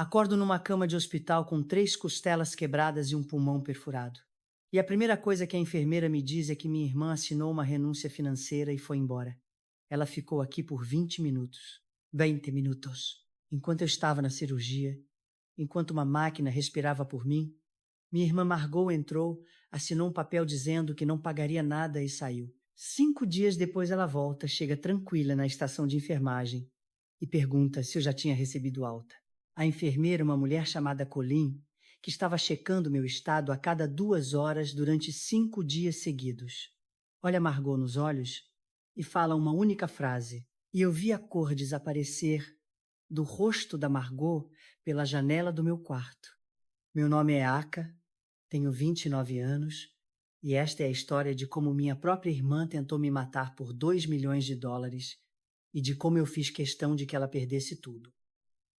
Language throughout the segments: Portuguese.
Acordo numa cama de hospital com 3 costelas quebradas e um pulmão perfurado. E a primeira coisa que a enfermeira me diz é que minha irmã assinou uma renúncia financeira e foi embora. Ela ficou aqui por 20 minutos. 20 minutos. Enquanto eu estava na cirurgia, enquanto uma máquina respirava por mim, minha irmã Margot entrou, assinou um papel dizendo que não pagaria nada e saiu. 5 dias depois ela volta, chega tranquila na estação de enfermagem e pergunta se eu já tinha recebido alta. A enfermeira, uma mulher chamada Colleen, que estava checando meu estado a cada 2 horas durante 5 dias seguidos. Olha Margot nos olhos e fala uma única frase. E eu vi a cor desaparecer do rosto da Margot pela janela do meu quarto. Meu nome é Aka, tenho 29 anos e esta é a história de como minha própria irmã tentou me matar por 2 milhões de dólares e de como eu fiz questão de que ela perdesse tudo.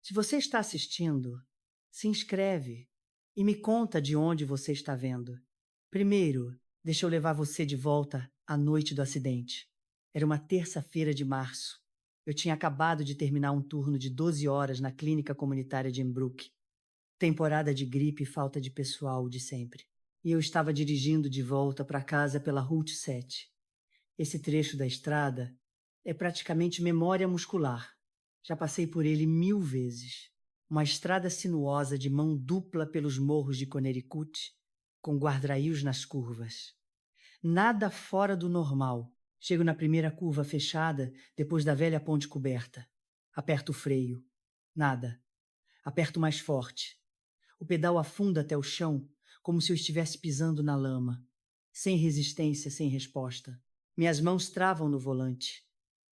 Se você está assistindo, se inscreve e me conta de onde você está vendo. Primeiro, deixa eu levar você de volta à noite do acidente. Era uma terça-feira de março. Eu tinha acabado de terminar um turno de 12 horas na clínica comunitária de Embrook. Temporada de gripe e falta de pessoal de sempre. E eu estava dirigindo de volta para casa pela Route 7. Esse trecho da estrada é praticamente memória muscular. Já passei por ele 1000 vezes. Uma estrada sinuosa de mão dupla pelos morros de Connecticut, com guardrails nas curvas. Nada fora do normal. Chego na primeira curva fechada, depois da velha ponte coberta. Aperto o freio. Nada. Aperto mais forte. O pedal afunda até o chão, como se eu estivesse pisando na lama. Sem resistência, sem resposta. Minhas mãos travam no volante.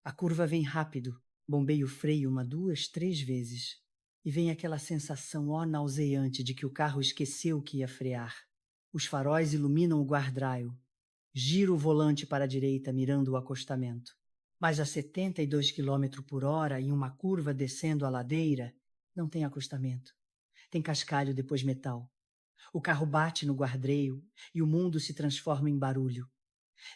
A curva vem rápido. Bombeio o freio 1, 2, 3 vezes. E vem aquela sensação nauseante de que o carro esqueceu que ia frear. Os faróis iluminam o guardrail. Giro o volante para a direita, mirando o acostamento. Mas a 72 km por hora, em uma curva descendo a ladeira, não tem acostamento. Tem cascalho, depois metal. O carro bate no guardrail e o mundo se transforma em barulho.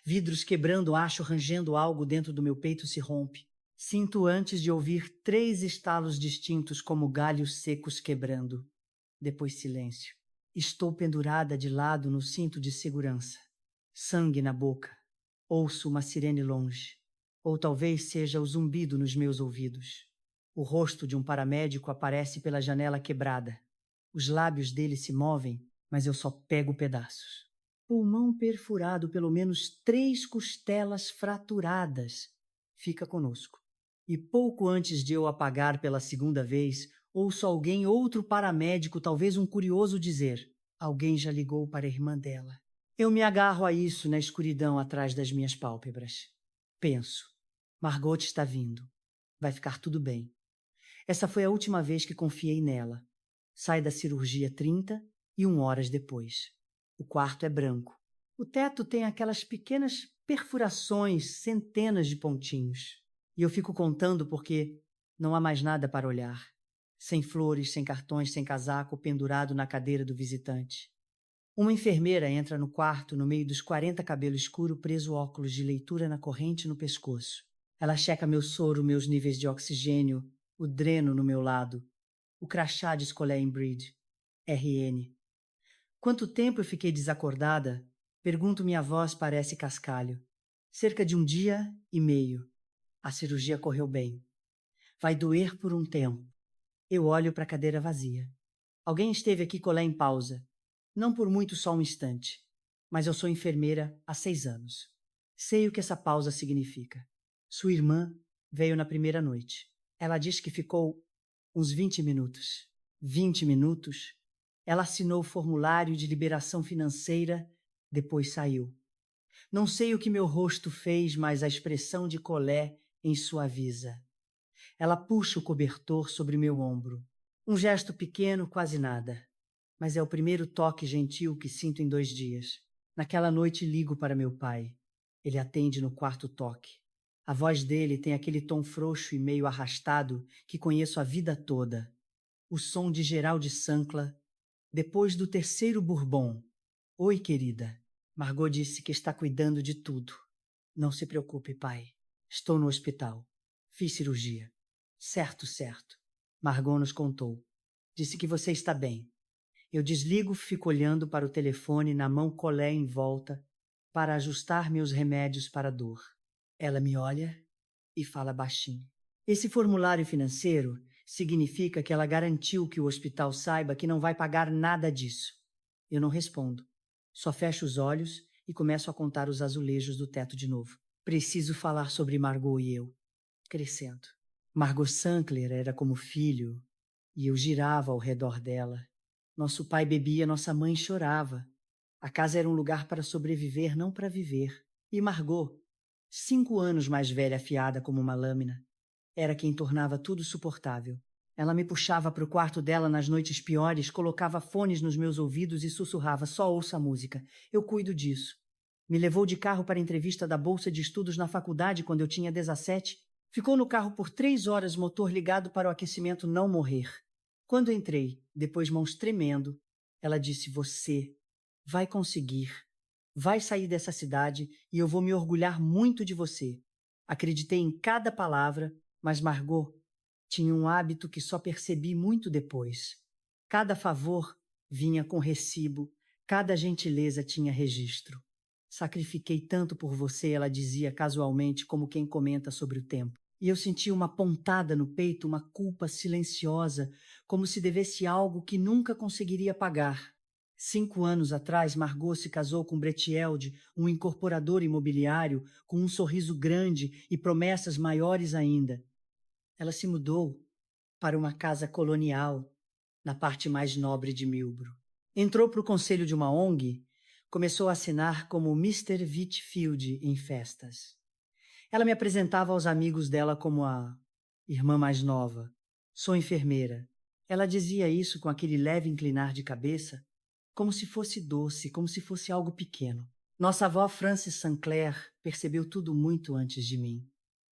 Vidros quebrando, acho rangendo algo dentro do meu peito se rompe. Sinto antes de ouvir 3 estalos distintos como galhos secos quebrando. Depois silêncio. Estou pendurada de lado no cinto de segurança. Sangue na boca. Ouço uma sirene longe. Ou talvez seja o zumbido nos meus ouvidos. O rosto de um paramédico aparece pela janela quebrada. Os lábios dele se movem, mas eu só pego pedaços. Pulmão perfurado, pelo menos 3 costelas fraturadas. Fica conosco. E pouco antes de eu apagar pela segunda vez, ouço outro paramédico, talvez um curioso, dizer: alguém já ligou para a irmã dela. Eu me agarro a isso na escuridão atrás das minhas pálpebras. Penso: Margot está vindo. Vai ficar tudo bem. Essa foi a última vez que confiei nela. Sai da cirurgia 31 horas depois. O quarto é branco. O teto tem aquelas pequenas perfurações, centenas de pontinhos. E eu fico contando porque não há mais nada para olhar. Sem flores, sem cartões, sem casaco, pendurado na cadeira do visitante. Uma enfermeira entra no quarto no meio dos 40 cabelos escuros, preso óculos de leitura na corrente no pescoço. Ela checa meu soro, meus níveis de oxigênio, o dreno no meu lado, o crachá de Scollay-Bridge, RN. Quanto tempo eu fiquei desacordada? Pergunto, minha voz parece cascalho. Cerca de 1 dia e meio. A cirurgia correu bem. Vai doer por um tempo. Eu olho para a cadeira vazia. Alguém esteve aqui colé em pausa. Não por muito, só um instante. Mas eu sou enfermeira há 6 anos. Sei o que essa pausa significa. Sua irmã veio na primeira noite. Ela disse que ficou uns 20 minutos. 20 minutos? Ela assinou o formulário de liberação financeira, depois saiu. Não sei o que meu rosto fez, mas a expressão de Colette em suaviza. Ela puxa o cobertor sobre meu ombro. Um gesto pequeno, quase nada. Mas é o primeiro toque gentil que sinto em 2 dias. Naquela noite ligo para meu pai. Ele atende no quarto toque. A voz dele tem aquele tom frouxo e meio arrastado que conheço a vida toda. O som de Gerald de Sancla, depois do terceiro bourbon. Oi, querida. Margot disse que está cuidando de tudo. Não se preocupe, pai. Estou no hospital. Fiz cirurgia. Certo, certo. Margot nos contou. Disse que você está bem. Eu desligo, fico olhando para o telefone, na mão colé em volta, para ajustar meus remédios para a dor. Ela me olha e fala baixinho. Esse formulário financeiro significa que ela garantiu que o hospital saiba que não vai pagar nada disso. Eu não respondo. Só fecho os olhos e começo a contar os azulejos do teto de novo. Preciso falar sobre Margot e eu. Crescendo. Margot Sankler era como filho e eu girava ao redor dela. Nosso pai bebia, nossa mãe chorava. A casa era um lugar para sobreviver, não para viver. E Margot, 5 anos mais velha, afiada como uma lâmina, era quem tornava tudo suportável. Ela me puxava para o quarto dela nas noites piores, colocava fones nos meus ouvidos e sussurrava: só ouça a música, eu cuido disso. Me levou de carro para a entrevista da bolsa de estudos na faculdade quando eu tinha 17. Ficou no carro por 3 horas, motor ligado para o aquecimento não morrer. Quando entrei, depois mãos tremendo, ela disse: você vai conseguir. Vai sair dessa cidade e eu vou me orgulhar muito de você. Acreditei em cada palavra, mas Margot tinha um hábito que só percebi muito depois. Cada favor vinha com recibo, cada gentileza tinha registro. Sacrifiquei tanto por você, ela dizia casualmente, como quem comenta sobre o tempo. E eu sentia uma pontada no peito, uma culpa silenciosa, como se devesse algo que nunca conseguiria pagar. 5 anos atrás, Margot se casou com Bretielde, um incorporador imobiliário, com um sorriso grande e promessas maiores ainda. Ela se mudou para uma casa colonial, na parte mais nobre de Milbro. Entrou para o conselho de uma ONG, começou a assinar como Mr. Whitfield em festas. Ela me apresentava aos amigos dela como a irmã mais nova. Sou enfermeira. Ela dizia isso com aquele leve inclinar de cabeça, como se fosse doce, como se fosse algo pequeno. Nossa avó Frances Sinclair percebeu tudo muito antes de mim.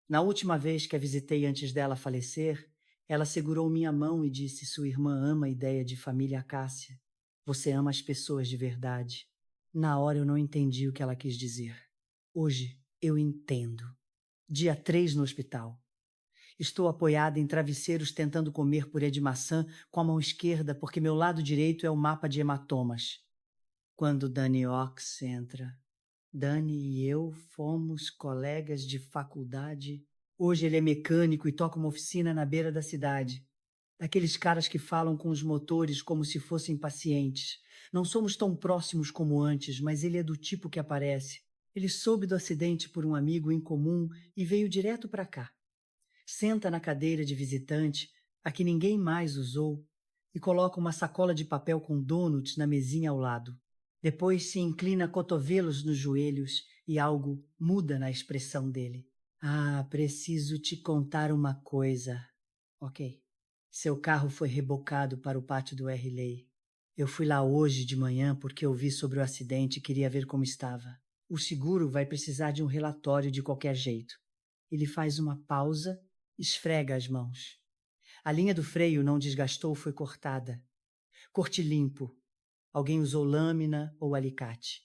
Na última vez que a visitei antes dela falecer, ela segurou minha mão e disse: sua irmã ama a ideia de família Cássia. Você ama as pessoas de verdade. Na hora eu não entendi o que ela quis dizer. Hoje eu entendo. Dia 3 no hospital. Estou apoiada em travesseiros tentando comer purê de maçã com a mão esquerda porque meu lado direito é o mapa de hematomas. Quando Danny Ox entra. Danny e eu fomos colegas de faculdade. Hoje ele é mecânico e toca uma oficina na beira da cidade. Daqueles caras que falam com os motores como se fossem pacientes. Não somos tão próximos como antes, mas ele é do tipo que aparece. Ele soube do acidente por um amigo em comum e veio direto para cá. Senta na cadeira de visitante, a que ninguém mais usou, e coloca uma sacola de papel com donuts na mesinha ao lado. Depois se inclina cotovelos nos joelhos e algo muda na expressão dele. Ah, preciso te contar uma coisa. Ok. Seu carro foi rebocado para o pátio do R-Lay. Eu fui lá hoje de manhã porque ouvi sobre o acidente e queria ver como estava. O seguro vai precisar de um relatório de qualquer jeito. Ele faz uma pausa, esfrega as mãos. A linha do freio não desgastou, foi cortada. Corte limpo. Alguém usou lâmina ou alicate.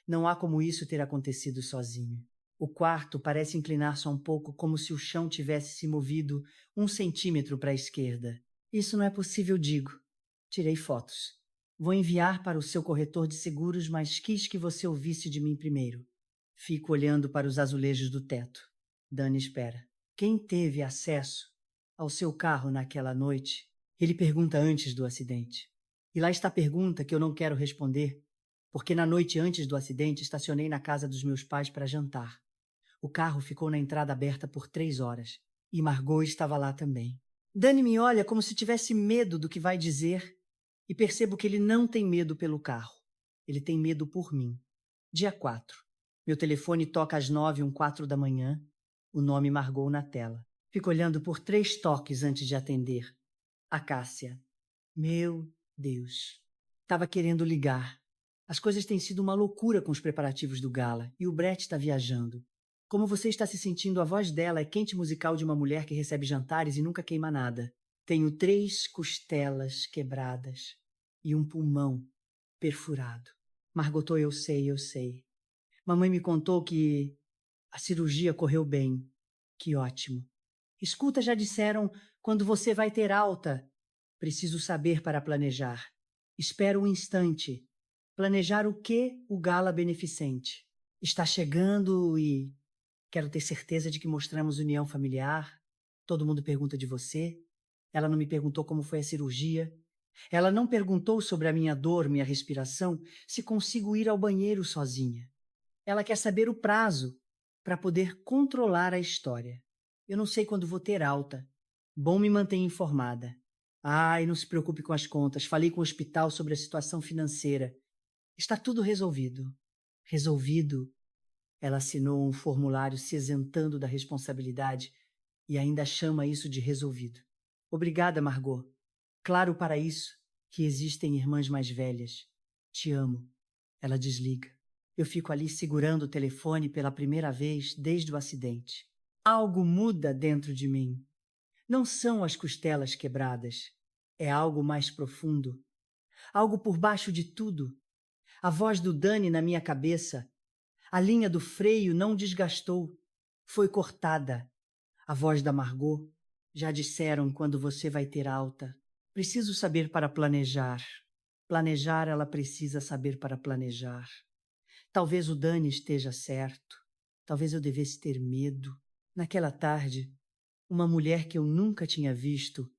Não há como isso ter acontecido sozinho. O quarto parece inclinar só um pouco, como se o chão tivesse se movido 1 centímetro para a esquerda. Isso não é possível, digo. Tirei fotos. Vou enviar para o seu corretor de seguros, mas quis que você ouvisse de mim primeiro. Fico olhando para os azulejos do teto. Dani espera. Quem teve acesso ao seu carro naquela noite? Ele pergunta antes do acidente. E lá está a pergunta que eu não quero responder, porque na noite antes do acidente estacionei na casa dos meus pais para jantar. O carro ficou na entrada aberta por 3 horas. E Margot estava lá também. Dani me olha como se tivesse medo do que vai dizer e percebo que ele não tem medo pelo carro. Ele tem medo por mim. Dia 4. Meu telefone toca às 9h14 da manhã. O nome Margot na tela. Fico olhando por 3 toques antes de atender. A Cássia. Meu Deus. Tava querendo ligar. As coisas têm sido uma loucura com os preparativos do gala e o Brett está viajando. Como você está se sentindo? A voz dela é quente musical de uma mulher que recebe jantares e nunca queima nada. Tenho 3 costelas quebradas e um pulmão perfurado. Margotou, eu sei, eu sei. Mamãe me contou que a cirurgia correu bem. Que ótimo. Escuta, já disseram quando você vai ter alta. Preciso saber para planejar. Espera um instante. Planejar o quê? O gala beneficente. Está chegando e quero ter certeza de que mostramos união familiar. Todo mundo pergunta de você. Ela não me perguntou como foi a cirurgia. Ela não perguntou sobre a minha dor, minha respiração, se consigo ir ao banheiro sozinha. Ela quer saber o prazo para poder controlar a história. Eu não sei quando vou ter alta. Bom me manter informada. Ai, não se preocupe com as contas. Falei com o hospital sobre a situação financeira. Está tudo resolvido. Resolvido. Ela assinou um formulário se isentando da responsabilidade e ainda chama isso de resolvido. Obrigada, Margot. Claro para isso que existem irmãs mais velhas. Te amo. Ela desliga. Eu fico ali segurando o telefone pela primeira vez desde o acidente. Algo muda dentro de mim. Não são as costelas quebradas. É algo mais profundo. Algo por baixo de tudo. A voz do Dani na minha cabeça. A linha do freio não desgastou. Foi cortada. A voz da Margot. Já disseram quando você vai ter alta. Preciso saber para planejar. Planejar, ela precisa saber para planejar. Talvez o Dani esteja certo. Talvez eu devesse ter medo. Naquela tarde, uma mulher que eu nunca tinha visto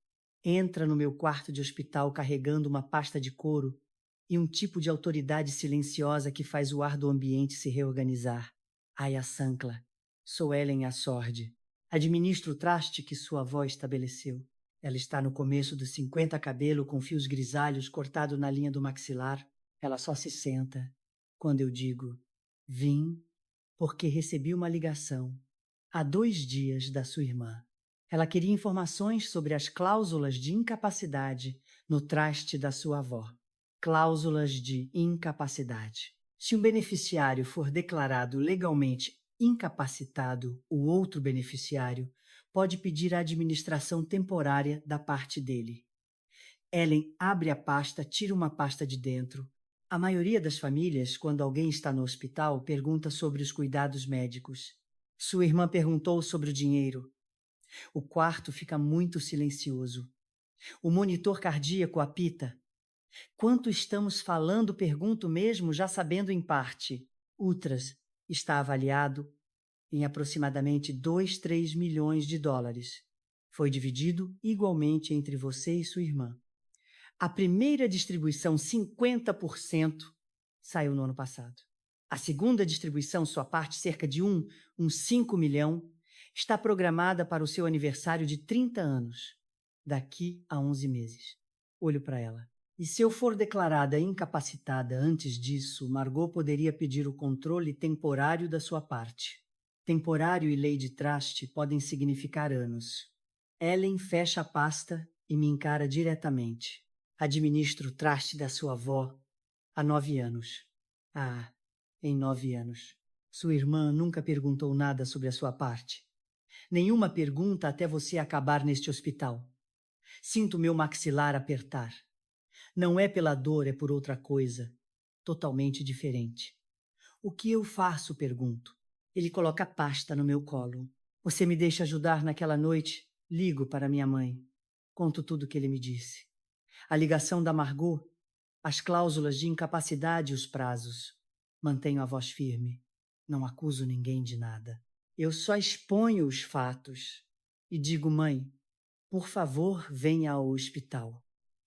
entra no meu quarto de hospital carregando uma pasta de couro e um tipo de autoridade silenciosa que faz o ar do ambiente se reorganizar. Aya Sankla. Sou Ellen Assord. Administro o traste que sua avó estabeleceu. Ela está no começo dos 50, cabelo com fios grisalhos cortado na linha do maxilar. Ela só se senta quando eu digo: vim porque recebi uma ligação há 2 dias da sua irmã. Ela queria informações sobre as cláusulas de incapacidade no traste da sua avó. Cláusulas de incapacidade. Se um beneficiário for declarado legalmente incapacitado, o outro beneficiário pode pedir a administração temporária da parte dele. Ellen abre a pasta, tira uma pasta de dentro. A maioria das famílias, quando alguém está no hospital, pergunta sobre os cuidados médicos. Sua irmã perguntou sobre o dinheiro. O quarto fica muito silencioso. O monitor cardíaco apita. Quanto estamos falando? Pergunto mesmo, já sabendo em parte. Ultras está avaliado em aproximadamente 2, 3 milhões de dólares. Foi dividido igualmente entre você e sua irmã. A primeira distribuição, 50%, saiu no ano passado. A segunda distribuição, sua parte, cerca de uns 5 milhões, está programada para o seu aniversário de 30 anos, daqui a 11 meses. Olho para ela. E se eu for declarada incapacitada antes disso, Margot poderia pedir o controle temporário da sua parte. Temporário e lei de traste podem significar anos. Ellen fecha a pasta e me encara diretamente. Administro o traste da sua avó há 9 anos. Ah, em 9 anos. Sua irmã nunca perguntou nada sobre a sua parte. Nenhuma pergunta até você acabar neste hospital. Sinto meu maxilar apertar. Não é pela dor, é por outra coisa. Totalmente diferente. O que eu faço? Pergunto. Ele coloca a pasta no meu colo. Você me deixa ajudar naquela noite? Ligo para minha mãe. Conto tudo o que ele me disse. A ligação da Margot, as cláusulas de incapacidade e os prazos. Mantenho a voz firme. Não acuso ninguém de nada. Eu só exponho os fatos. E digo: mãe, por favor, venha ao hospital.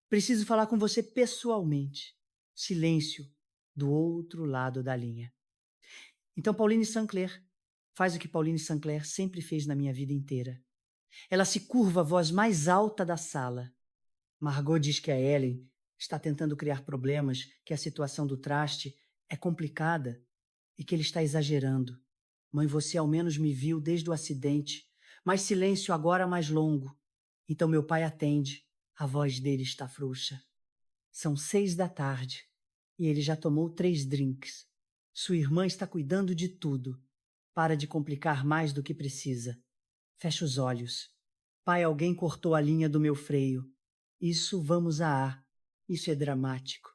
Preciso falar com você pessoalmente. Silêncio do outro lado da linha. Então Pauline Sinclair faz o que Pauline Sinclair sempre fez na minha vida inteira. Ela se curva à voz mais alta da sala. Margot diz que a Ellen está tentando criar problemas, que a situação do traste é complicada e que ele está exagerando. Mãe, você ao menos me viu desde o acidente. Mais silêncio agora, mais longo. Então meu pai atende. A voz dele está frouxa. São 6 da tarde e ele já tomou 3 drinks. Sua irmã está cuidando de tudo. Para de complicar mais do que precisa. Fecha os olhos. Pai, alguém cortou a linha do meu freio. Isso vamos a. Isso é dramático.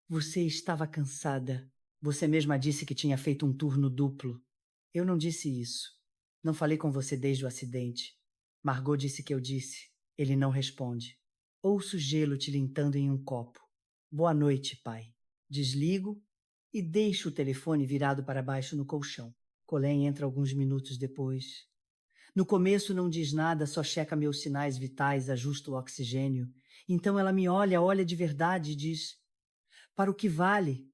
Você estava cansada. Você mesma disse que tinha feito um turno duplo. Eu não disse isso. Não falei com você desde o acidente. Margot disse que eu disse. Ele não responde. Ouço gelo tilintando em um copo. Boa noite, pai. Desligo e deixo o telefone virado para baixo no colchão. Colleen entra alguns minutos depois. No começo não diz nada, só checa meus sinais vitais, ajusta o oxigênio. Então ela me olha, olha de verdade e diz: para o que vale,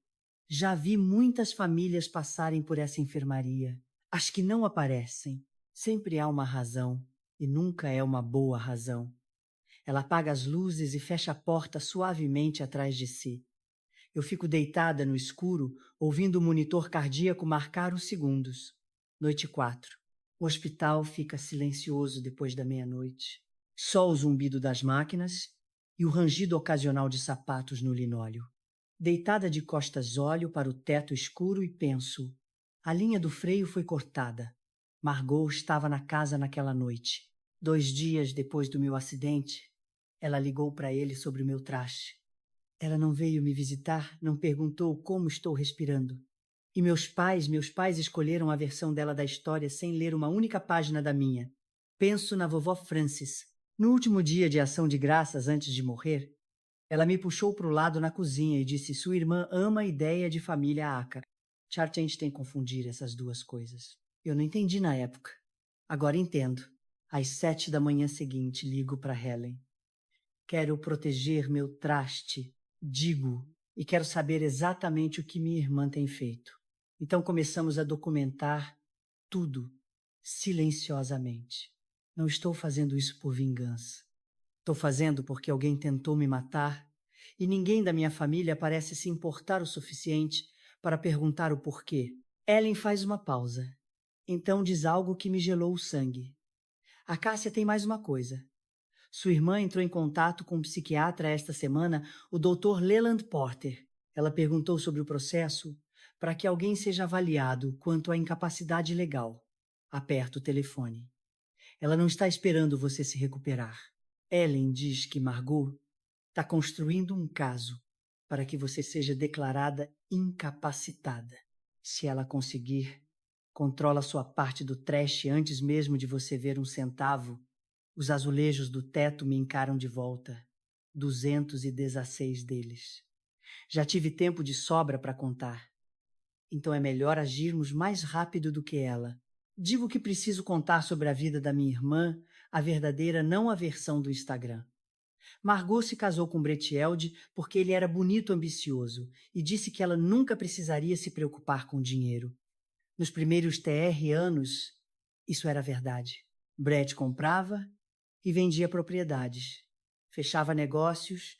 já vi muitas famílias passarem por essa enfermaria. As que não aparecem. Sempre há uma razão, e nunca é uma boa razão. Ela apaga as luzes e fecha a porta suavemente atrás de si. Eu fico deitada no escuro, ouvindo o monitor cardíaco marcar os segundos. Noite 4. O hospital fica silencioso depois da meia-noite. Só o zumbido das máquinas e o rangido ocasional de sapatos no linóleo. Deitada de costas olho para o teto escuro e penso. A linha do freio foi cortada. Margot estava na casa naquela noite. 2 dias depois do meu acidente, ela ligou para ele sobre o meu traste. Ela não veio me visitar, não perguntou como estou respirando. E meus pais escolheram a versão dela da história sem ler uma única página da minha. Penso na vovó Frances. No último dia de ação de graças antes de morrer, ela me puxou para o lado na cozinha e disse: sua irmã ama a ideia de família ácara. Chart Einstein confundir essas duas coisas. Eu não entendi na época. Agora entendo. Às 7 da manhã seguinte, ligo para Helen. Quero proteger meu traste, digo, e quero saber exatamente o que minha irmã tem feito. Então começamos a documentar tudo, silenciosamente. Não estou fazendo isso por vingança. Estou fazendo porque alguém tentou me matar e ninguém da minha família parece se importar o suficiente para perguntar o porquê. Ellen faz uma pausa. Então diz algo que me gelou o sangue. A Cássia tem mais uma coisa. Sua irmã entrou em contato com um psiquiatra esta semana, o Dr. Leland Porter. Ela perguntou sobre o processo para que alguém seja avaliado quanto à incapacidade legal. Aperta o telefone. Ela não está esperando você se recuperar. Ellen diz que Margot está construindo um caso para que você seja declarada incapacitada. Se ela conseguir, controla sua parte do trash antes mesmo de você ver um centavo. Os azulejos do teto me encaram de volta. 216 deles. Já tive tempo de sobra para contar. Então é melhor agirmos mais rápido do que ela. Digo que preciso contar sobre a vida da minha irmã, a verdadeira, não a versão do Instagram. Margot se casou com Brett Elde porque ele era bonito, ambicioso, e disse que ela nunca precisaria se preocupar com dinheiro. Nos primeiros TR anos, isso era verdade. Brett comprava e vendia propriedades, fechava negócios,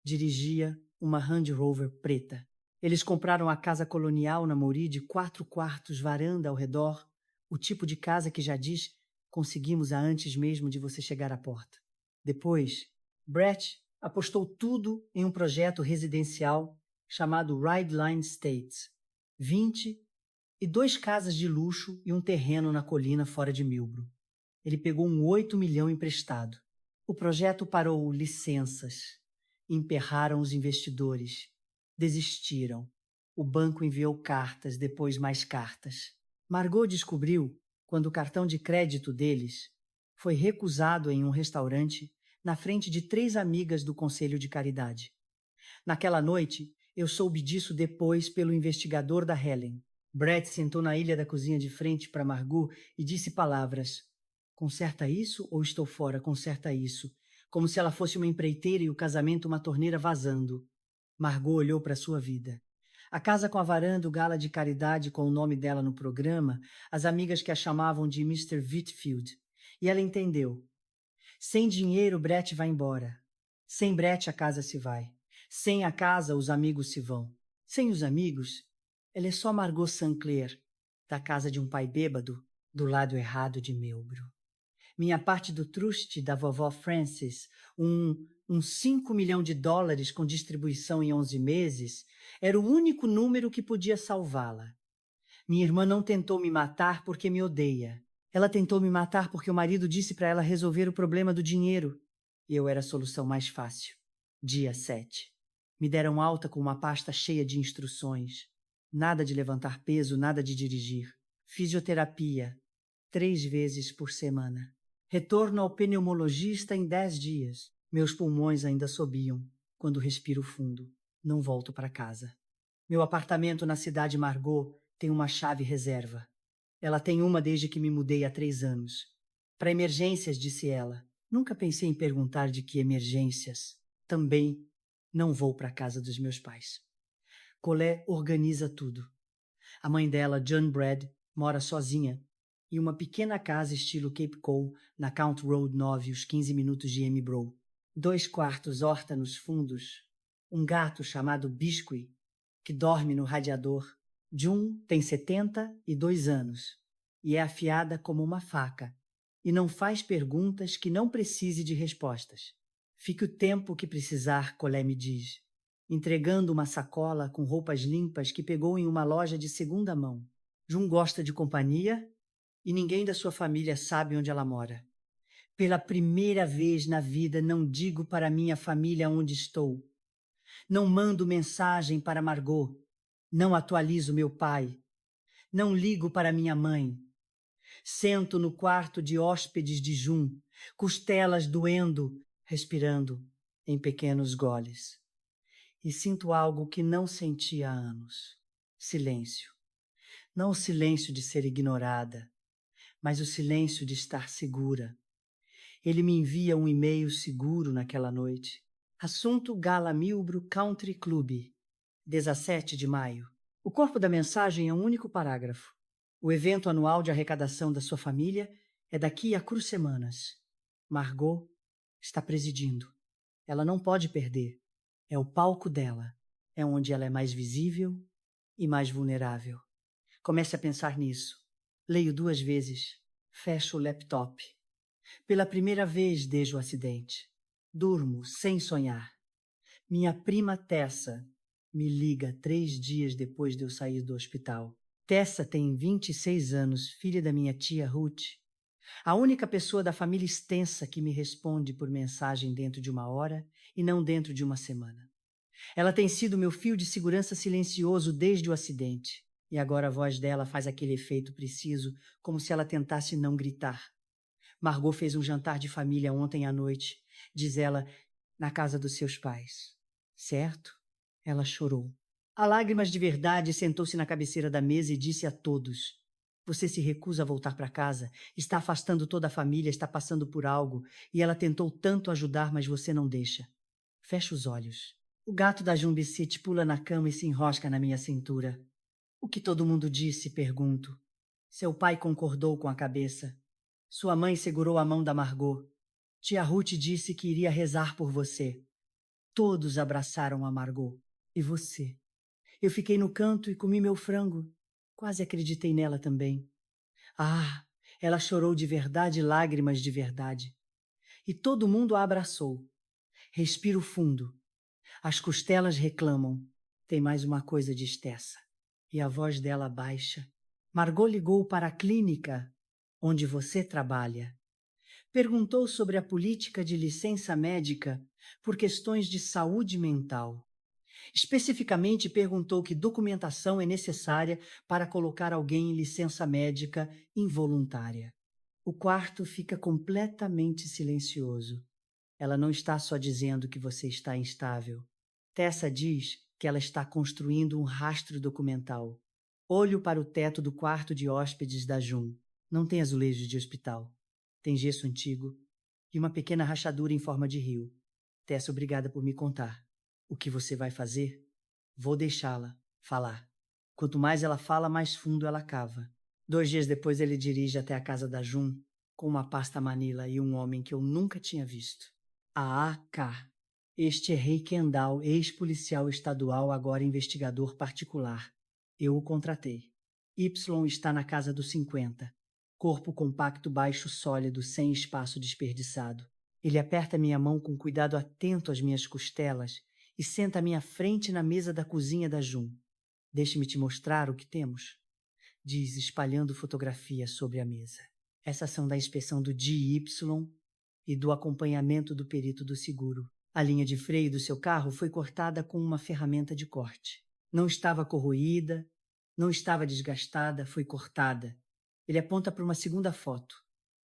dirigia uma Range Rover preta. Eles compraram a casa colonial na Mori de 4 quartos, varanda ao redor, o tipo de casa que já diz, conseguimos-a antes mesmo de você chegar à porta. Depois, Brett apostou tudo em um projeto residencial chamado Rideline Estates, 20 e 2 casas de luxo e um terreno na colina fora de Millbrook. Ele pegou um 8 milhões emprestado. O projeto parou licenças. Emperraram os investidores. Desistiram. O banco enviou cartas, depois mais cartas. Margot descobriu, quando o cartão de crédito deles foi recusado em um restaurante na frente de 3 amigas do Conselho de Caridade. Naquela noite, eu soube disso depois pelo investigador da Helen. Brett sentou na ilha da cozinha de frente para Margot e disse palavras. Conserta isso ou estou fora? Conserta isso. Como se ela fosse uma empreiteira e o casamento uma torneira vazando. Margot olhou para sua vida. A casa com a varanda, o gala de caridade com o nome dela no programa, as amigas que a chamavam de Mr. Whitfield. E ela entendeu. Sem dinheiro, Brett vai embora. Sem Brett, a casa se vai. Sem a casa, os amigos se vão. Sem os amigos, ela é só Margot Sinclair, da casa de um pai bêbado, do lado errado de Millbrook. Minha parte do trust da vovó Frances, uns 5 milhões de dólares com distribuição em 11 meses, era o único número que podia salvá-la. Minha irmã não tentou me matar porque me odeia. Ela tentou me matar porque o marido disse para ela resolver o problema do dinheiro. E eu era a solução mais fácil. Dia 7. Me deram alta com uma pasta cheia de instruções. Nada de levantar peso, nada de dirigir. Fisioterapia, 3 vezes por semana. Retorno ao pneumologista em 10 dias. Meus pulmões ainda assobiam quando respiro fundo. Não volto para casa. Meu apartamento na cidade Margot tem uma chave reserva. Ela tem uma desde que me mudei há 3 anos. Para emergências, disse ela. Nunca pensei em perguntar de que emergências. Também não vou para a casa dos meus pais. Colette organiza tudo. A mãe dela, John Brad, mora sozinha em uma pequena casa estilo Cape Cole, na Count Road 9, uns 15 minutos de Embro. 2 quartos, horta nos fundos, um gato chamado Biscuit, que dorme no radiador. June tem 72 anos e é afiada como uma faca e não faz perguntas que não precise de respostas. Fique o tempo que precisar, Colette me diz, entregando uma sacola com roupas limpas que pegou em uma loja de segunda mão. June gosta de companhia e ninguém da sua família sabe onde ela mora. Pela primeira vez na vida não digo para minha família onde estou. Não mando mensagem para Margot. Não atualizo meu pai. Não ligo para minha mãe. Sento no quarto de hóspedes de June, costelas doendo, respirando em pequenos goles. E sinto algo que não senti há anos. Silêncio. Não o silêncio de ser ignorada, mas o silêncio de estar segura. Ele me envia um e-mail seguro naquela noite. Assunto Gala Milbro Country Club, 17 de maio. O corpo da mensagem é um único parágrafo. O evento anual de arrecadação da sua família é daqui a semanas. Margot está presidindo. Ela não pode perder. É o palco dela. É onde ela é mais visível e mais vulnerável. Comece a pensar nisso. Leio 2 vezes. Fecho o laptop. Pela primeira vez desde o acidente. Durmo sem sonhar. Minha prima Tessa me liga 3 dias depois de eu sair do hospital. Tessa tem 26 anos, filha da minha tia Ruth. A única pessoa da família extensa que me responde por mensagem dentro de 1 hora e não dentro de 1 semana. Ela tem sido meu fio de segurança silencioso desde o acidente. E agora a voz dela faz aquele efeito preciso, como se ela tentasse não gritar. Margot fez um jantar de família ontem à noite, diz ela, na casa dos seus pais. Certo? Ela chorou. A lágrimas de verdade sentou-se na cabeceira da mesa e disse a todos: você se recusa a voltar para casa, está afastando toda a família, está passando por algo, e ela tentou tanto ajudar, mas você não deixa. Fecha os olhos. O gato da Jumbicite pula na cama e se enrosca na minha cintura. O que todo mundo disse? Pergunto. Seu pai concordou com a cabeça. Sua mãe segurou a mão da Margot. Tia Ruth disse que iria rezar por você. Todos abraçaram a Margot. E você? Eu fiquei no canto e comi meu frango. Quase acreditei nela também. Ah, ela chorou de verdade, lágrimas de verdade. E todo mundo a abraçou. Respiro fundo. As costelas reclamam. Tem mais uma coisa, diz Tessa. E a voz dela baixa. Margot ligou para a clínica onde você trabalha. Perguntou sobre a política de licença médica por questões de saúde mental. Especificamente perguntou que documentação é necessária para colocar alguém em licença médica involuntária. O quarto fica completamente silencioso. Ela não está só dizendo que você está instável. Tessa diz que ela está construindo um rastro documental. Olho para o teto do quarto de hóspedes da June. Não tem azulejos de hospital. Tem gesso antigo e uma pequena rachadura em forma de rio. Tessa, obrigada por me contar. O que você vai fazer? Vou deixá-la falar. Quanto mais ela fala, mais fundo ela cava. 2 dias depois ele dirige até a casa da June com uma pasta Manila e um homem que eu nunca tinha visto. A AK. Este é Ray Kendall, ex-policial estadual, agora investigador particular. Eu o contratei. Y está na casa dos 50. Corpo compacto, baixo, sólido, sem espaço desperdiçado. Ele aperta minha mão com cuidado atento às minhas costelas e senta à minha frente na mesa da cozinha da June. Deixe-me te mostrar o que temos, diz, espalhando fotografias sobre a mesa. Essas são da inspeção do DY e do acompanhamento do perito do seguro. A linha de freio do seu carro foi cortada com uma ferramenta de corte. Não estava corroída, não estava desgastada, foi cortada. Ele aponta para uma segunda foto.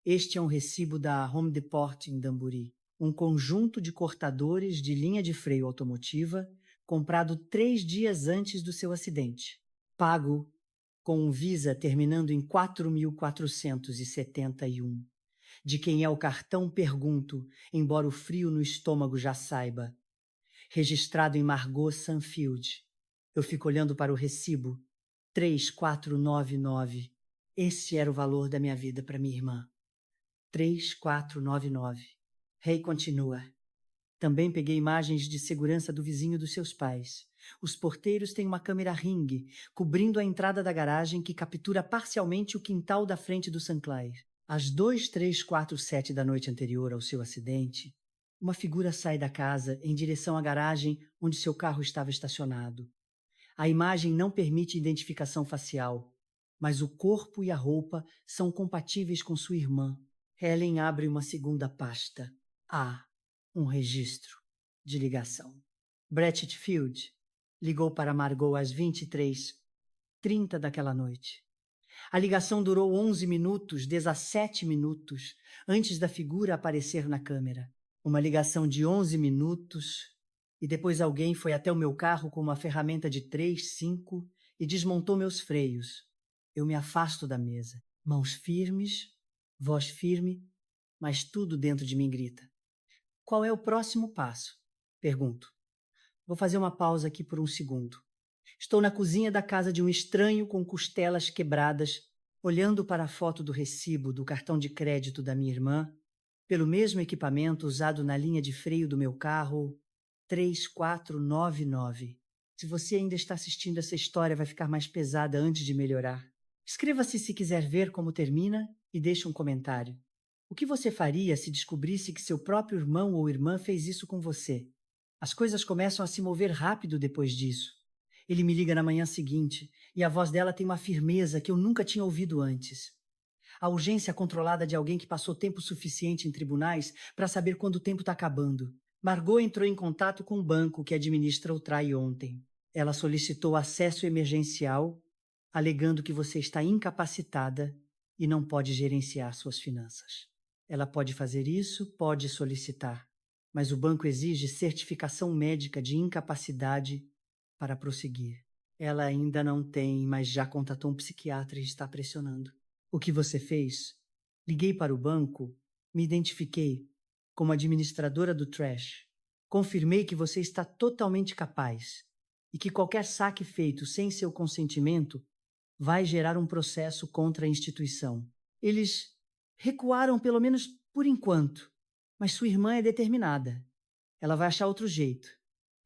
Este é um recibo da Home Depot em Danbury. um conjunto de cortadores de linha de freio automotiva comprado 3 dias antes do seu acidente, pago com um Visa terminando em 4.471. De quem é o cartão, pergunto, embora o frio no estômago já saiba. Registrado em Margot Sanfield. Eu fico olhando para o recibo. 3499. Esse era o valor da minha vida para minha irmã. 3499. Rei continua. Também peguei imagens de segurança do vizinho dos seus pais. Os porteiros têm uma câmera Ring, cobrindo a entrada da garagem que captura parcialmente o quintal da frente do St. Clair. Às 2:03:47 da noite anterior ao seu acidente, uma figura sai da casa em direção à garagem onde seu carro estava estacionado. A imagem não permite identificação facial, mas o corpo e a roupa são compatíveis com sua irmã. Helen abre uma segunda pasta. Um registro de ligação. Brett Field ligou para Margot às 23:30 daquela noite. A ligação durou 11 minutos, 17 minutos, antes da figura aparecer na câmera. Uma ligação de 11 minutos, e depois alguém foi até o meu carro com uma ferramenta de 3,5 e desmontou meus freios. Eu me afasto da mesa. Mãos firmes, voz firme, mas tudo dentro de mim grita. Qual é o próximo passo? Pergunto. Vou fazer uma pausa aqui por um segundo. Estou na cozinha da casa de um estranho com costelas quebradas, olhando para a foto do recibo do cartão de crédito da minha irmã, pelo mesmo equipamento usado na linha de freio do meu carro 3499. Se você ainda está assistindo essa história, vai ficar mais pesada antes de melhorar. Inscreva-se se quiser ver como termina e deixe um comentário. O que você faria se descobrisse que seu próprio irmão ou irmã fez isso com você? As coisas começam a se mover rápido depois disso. Ele me liga na manhã seguinte e a voz dela tem uma firmeza que eu nunca tinha ouvido antes. A urgência controlada de alguém que passou tempo suficiente em tribunais para saber quando o tempo está acabando. Margot entrou em contato com o banco que administra o TRAI ontem. Ela solicitou acesso emergencial, alegando que você está incapacitada e não pode gerenciar suas finanças. Ela pode fazer isso, pode solicitar, mas o banco exige certificação médica de incapacidade para prosseguir. Ela ainda não tem, mas já contatou um psiquiatra e está pressionando. O que você fez? Liguei para o banco, me identifiquei como administradora do trash. Confirmei que você está totalmente capaz e que qualquer saque feito sem seu consentimento vai gerar um processo contra a instituição. Eles recuaram pelo menos por enquanto, mas sua irmã é determinada. Ela vai achar outro jeito.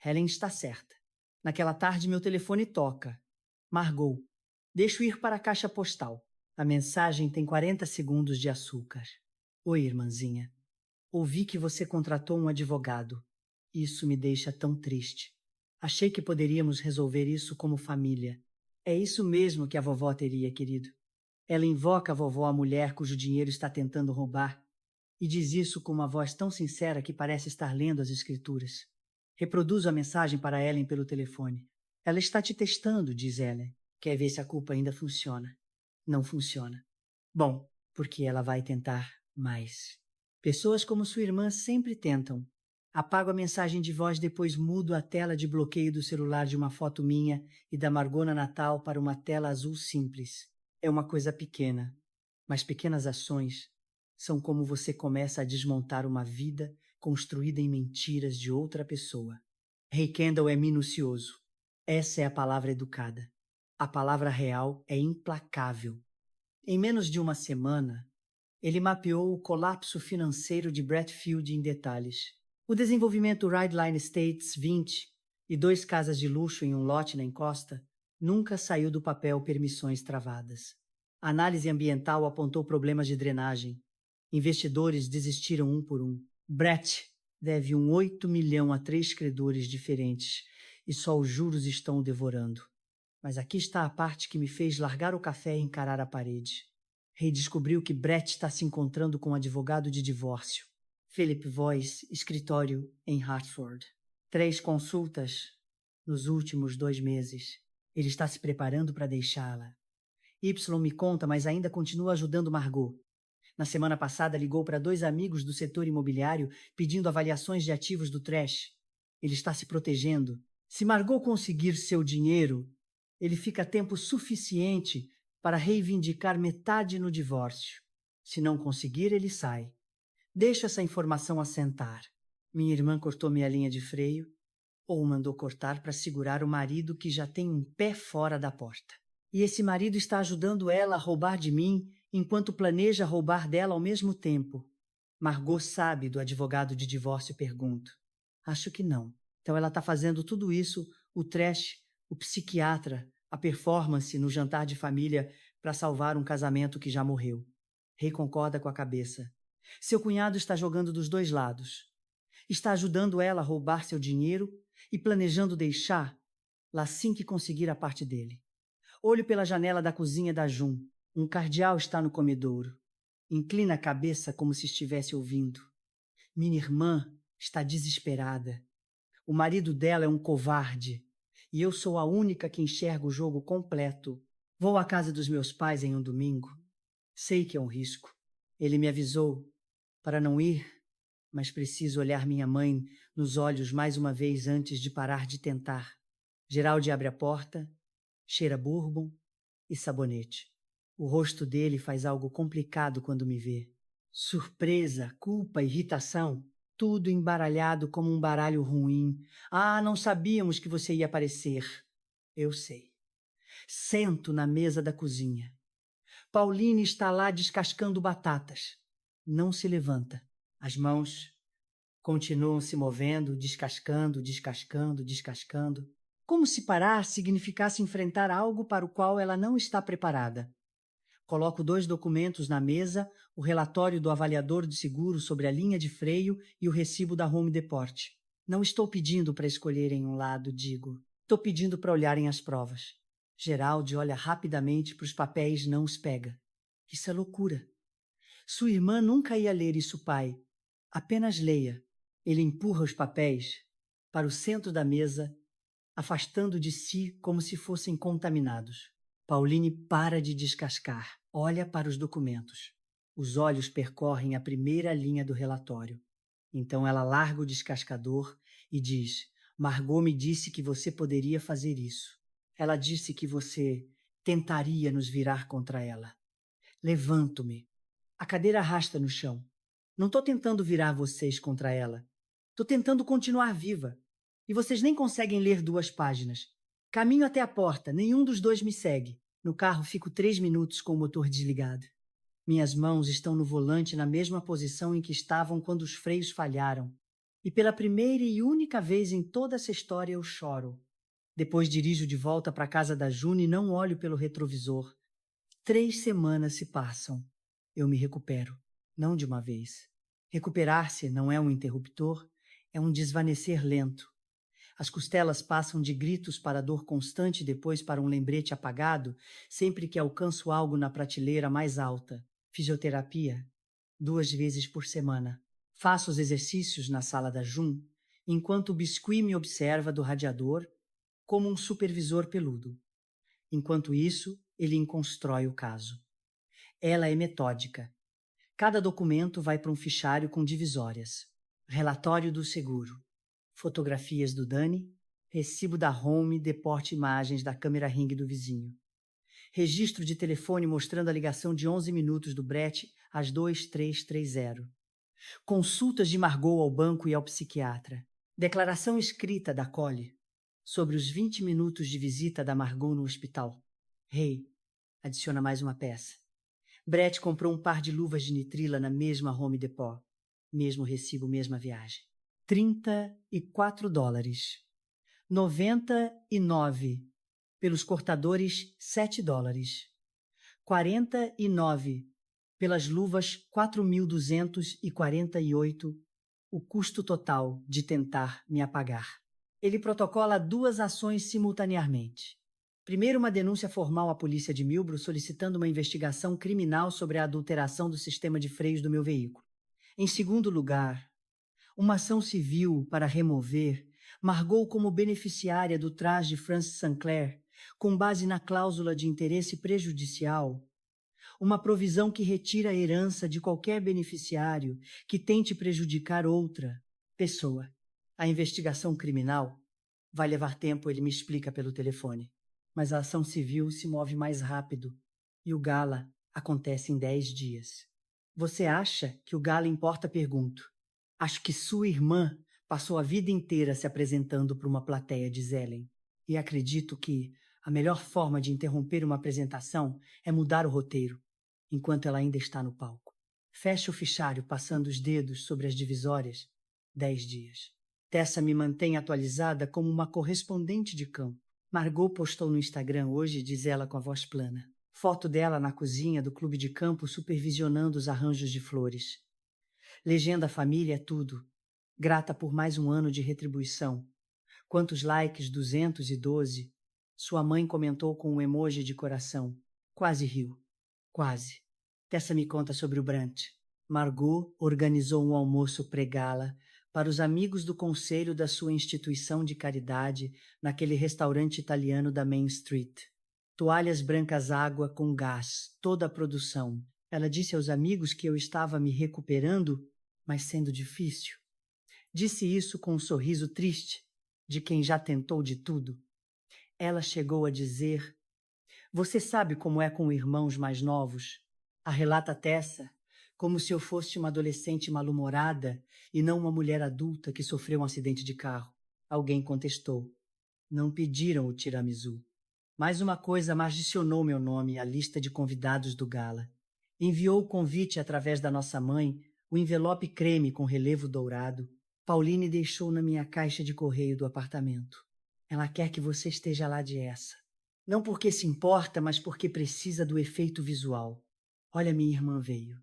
Helen está certa. Naquela tarde meu telefone toca. Margot, deixo ir para a caixa postal. A mensagem tem 40 segundos de açúcar. Oi, irmãzinha. Ouvi que você contratou um advogado. Isso me deixa tão triste. Achei que poderíamos resolver isso como família. É isso mesmo que a vovó teria, querido. Ela invoca a vovó, a mulher cujo dinheiro está tentando roubar, e diz isso com uma voz tão sincera que parece estar lendo as escrituras. Reproduzo a mensagem para Ellen pelo telefone. Ela está te testando, diz Ellen. Quer ver se a culpa ainda funciona. Não funciona. Bom, porque ela vai tentar mais. Pessoas como sua irmã sempre tentam. Apago a mensagem de voz, depois mudo a tela de bloqueio do celular de uma foto minha e da Margot na Natal para uma tela azul simples. É uma coisa pequena, mas pequenas ações são como você começa a desmontar uma vida construída em mentiras de outra pessoa. Ray Kendall é minucioso. Essa é a palavra educada. A palavra real é implacável. Em menos de uma semana, ele mapeou o colapso financeiro de Brett Field em detalhes. O desenvolvimento Rideline Estates 20 e 2 casas de luxo em um lote na encosta nunca saiu do papel permissões travadas. A análise ambiental apontou problemas de drenagem. Investidores desistiram um por um. Brett deve 8 milhões a 3 credores diferentes e só os juros estão o devorando. Mas aqui está a parte que me fez largar o café e encarar a parede. Ray descobriu que Brett está se encontrando com um advogado de divórcio. Philip Voice, escritório em Hartford. 3 consultas nos últimos 2 meses. Ele está se preparando para deixá-la. Y me conta, mas ainda continua ajudando Margot. Na semana passada, ligou para 2 amigos do setor imobiliário pedindo avaliações de ativos do Trash. Ele está se protegendo. Se Margot conseguir seu dinheiro, ele fica tempo suficiente para reivindicar metade no divórcio. Se não conseguir, ele sai. Deixa essa informação assentar. Minha irmã cortou minha linha de freio ou mandou cortar para segurar o marido que já tem um pé fora da porta. E esse marido está ajudando ela a roubar de mim enquanto planeja roubar dela ao mesmo tempo. Margot sabe do advogado de divórcio, pergunto. Acho que não. Então ela está fazendo tudo isso, o trash, o psiquiatra, a performance no jantar de família para salvar um casamento que já morreu. Rei concorda com a cabeça. Seu cunhado está jogando dos dois lados. Está ajudando ela a roubar seu dinheiro e planejando deixar lá assim que conseguir a parte dele. Olho pela janela da cozinha da Jun. Um cardeal está no comedouro. Inclina a cabeça como se estivesse ouvindo. Minha irmã está desesperada. O marido dela é um covarde e eu sou a única que enxerga o jogo completo. Vou à casa dos meus pais em um domingo. Sei que é um risco. Ele me avisou para não ir, mas preciso olhar minha mãe nos olhos mais uma vez antes de parar de tentar. Geraldi abre a porta, cheira bourbon e sabonete. O rosto dele faz algo complicado quando me vê. Surpresa, culpa, irritação, tudo embaralhado como um baralho ruim. Ah, não sabíamos que você ia aparecer. Eu sei. Sento na mesa da cozinha. Pauline está lá descascando batatas. Não se levanta. As mãos continuam se movendo, descascando, descascando, descascando. Como se parar significasse enfrentar algo para o qual ela não está preparada. Coloco 2 documentos na mesa, o relatório do avaliador de seguro sobre a linha de freio e o recibo da Home Depot. Não estou pedindo para escolherem um lado, digo. Estou pedindo para olharem as provas. Geraldi olha rapidamente para os papéis e não os pega. Isso é loucura. Sua irmã nunca ia ler isso, pai. Apenas leia. Ele empurra os papéis para o centro da mesa, afastando de si como se fossem contaminados. Pauline para de descascar, olha para os documentos. Os olhos percorrem a primeira linha do relatório. Então ela larga o descascador e diz: Margot me disse que você poderia fazer isso. Ela disse que você tentaria nos virar contra ela. Levanto-me. A cadeira arrasta no chão. Não estou tentando virar vocês contra ela. Estou tentando continuar viva. E vocês nem conseguem ler 2 páginas. Caminho até a porta, nenhum dos 2 me segue. No carro fico 3 minutos com o motor desligado. Minhas mãos estão no volante na mesma posição em que estavam quando os freios falharam. E pela primeira e única vez em toda essa história eu choro. Depois dirijo de volta para a casa da June e não olho pelo retrovisor. 3 semanas se passam. Eu me recupero, não de uma vez. Recuperar-se não é um interruptor, é um desvanecer lento. As costelas passam de gritos para dor constante e depois para um lembrete apagado, sempre que alcanço algo na prateleira mais alta. Fisioterapia, 2 vezes por semana. Faço os exercícios na sala da Jun, enquanto o Biscuit me observa do radiador como um supervisor peludo. Enquanto isso, ele constrói o caso. Ela é metódica. Cada documento vai para um fichário com divisórias. Relatório do seguro. Fotografias do Dani, recibo da Home, deporte imagens da câmera ring do vizinho. Registro de telefone mostrando a ligação de 11 minutos do Brett às 2330. Consultas de Margot ao banco e ao psiquiatra. Declaração escrita da Collie sobre os 20 minutos de visita da Margot no hospital. Rei, adiciona mais uma peça. Brett comprou um par de luvas de nitrila na mesma Home Depot. Mesmo recibo, mesma viagem. $34. 99 pelos cortadores, $7. 49 pelas luvas, 4.248, o custo total de tentar me apagar. Ele protocola 2 ações simultaneamente. Primeiro, uma denúncia formal à polícia de Millbrook solicitando uma investigação criminal sobre a adulteração do sistema de freios do meu veículo. Em segundo lugar, uma ação civil para remover Margot como beneficiária do traje de Francis Sinclair, com base na cláusula de interesse prejudicial, Uma provisão que retira a herança de qualquer beneficiário que tente prejudicar outra pessoa. A investigação criminal vai levar tempo, ele me explica pelo telefone. Mas a ação civil se move mais rápido e o gala acontece em 10 dias. Você acha que o gala importa? Pergunto. Acho que sua irmã passou a vida inteira se apresentando para uma plateia, diz Ellen. E acredito que a melhor forma de interromper uma apresentação é mudar o roteiro, enquanto ela ainda está no palco. Fecha o fichário passando os dedos sobre as divisórias. 10 dias. Tessa me mantém atualizada como uma correspondente de campo. Margot postou no Instagram hoje, diz ela com a voz plana. Foto dela na cozinha do clube de campo supervisionando os arranjos de flores. Legenda: família é tudo. Grata por mais um ano de retribuição. Quantos likes? 212. Sua mãe comentou com um emoji de coração. Quase riu. Quase. Tessa me conta sobre o brunch. Margot organizou um almoço pré-gala para os amigos do conselho da sua instituição de caridade naquele restaurante italiano da Main Street. Toalhas brancas, água com gás, toda a produção. Ela disse aos amigos que eu estava me recuperando, mas sendo difícil. Disse isso com um sorriso triste, de quem já tentou de tudo. Ela chegou a dizer: você sabe como é com irmãos mais novos? A relata Tessa, como se eu fosse uma adolescente mal-humorada e não uma mulher adulta que sofreu um acidente de carro. Alguém contestou. Não pediram o tiramisu. Mais uma coisa adicionou meu nome à lista de convidados do gala. Enviou o convite através da nossa mãe, o envelope creme com relevo dourado. Pauline deixou na minha caixa de correio do apartamento. Ela quer que você esteja lá de essa. Não porque se importa, mas porque precisa do efeito visual. Olha, minha irmã veio.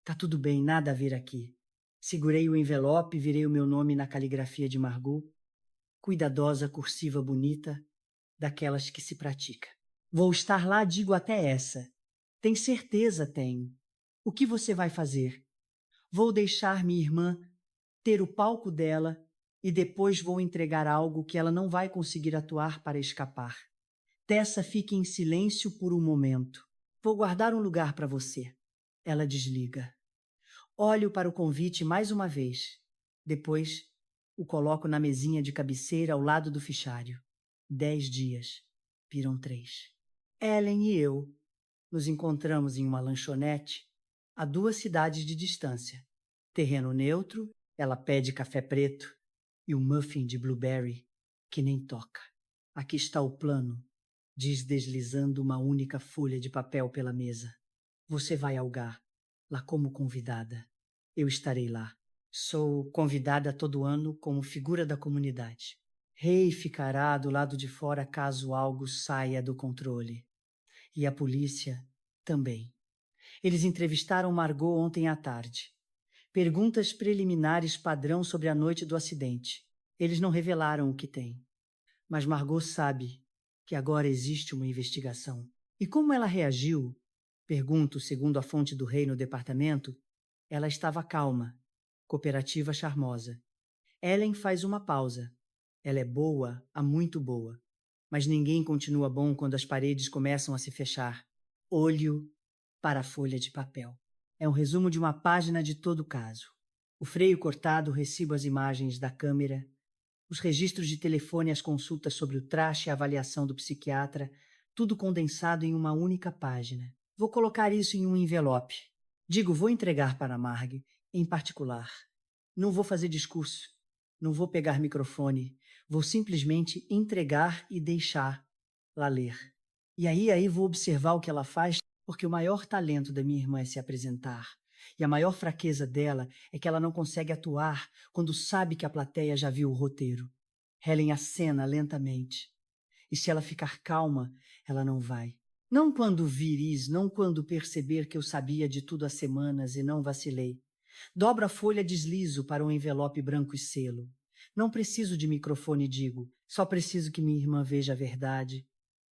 Tá tudo bem, nada a ver aqui. Segurei o envelope e virei o meu nome na caligrafia de Margot. Cuidadosa, cursiva bonita, daquelas que se pratica. Vou estar lá, digo até essa. Tem certeza? Tenho. O que você vai fazer? Vou deixar minha irmã ter o palco dela e depois vou entregar algo que ela não vai conseguir atuar para escapar. Tessa fica em silêncio por um momento. Vou guardar um lugar para você. Ela desliga. Olho para o convite mais uma vez. Depois, o coloco na mesinha de cabeceira ao lado do fichário. 10 dias. Viram 3. Ellen e eu nos encontramos em uma lanchonete a 2 cidades de distância. Terreno neutro, ela pede café preto e o muffin de blueberry, que nem toca. Aqui está o plano, diz deslizando uma única folha de papel pela mesa. Você vai ao GAR, lá como convidada. Eu estarei lá. Sou convidada todo ano como figura da comunidade. Rei ficará do lado de fora caso algo saia do controle. E a polícia também. Eles entrevistaram Margot ontem à tarde. Perguntas preliminares padrão sobre a noite do acidente. Eles não revelaram o que tem. Mas Margot sabe que agora existe uma investigação. E como ela reagiu? Pergunto, segundo a fonte do rei no departamento. Ela estava calma, cooperativa, charmosa. Ellen faz uma pausa. Ela é boa, muito boa. Mas ninguém continua bom quando as paredes começam a se fechar. Olho para a folha de papel. É um resumo de uma página de todo o caso. O freio cortado, o recibo, as imagens da câmera, os registros de telefone, as consultas sobre o traste e a avaliação do psiquiatra, tudo condensado em uma única página. Vou colocar isso em um envelope. Digo, vou entregar para Marg, em particular. Não vou fazer discurso, não vou pegar microfone, vou simplesmente entregar e deixá-la ler. E aí vou observar o que ela faz, porque o maior talento da minha irmã é se apresentar. E a maior fraqueza dela é que ela não consegue atuar quando sabe que a plateia já viu o roteiro. Helen acena lentamente. E se ela ficar calma, ela não vai. Não quando viris, não quando perceber que eu sabia de tudo há semanas e não vacilei. Dobro a folha, deslizo para um envelope branco e selo. Não preciso de microfone, digo. Só preciso que minha irmã veja a verdade.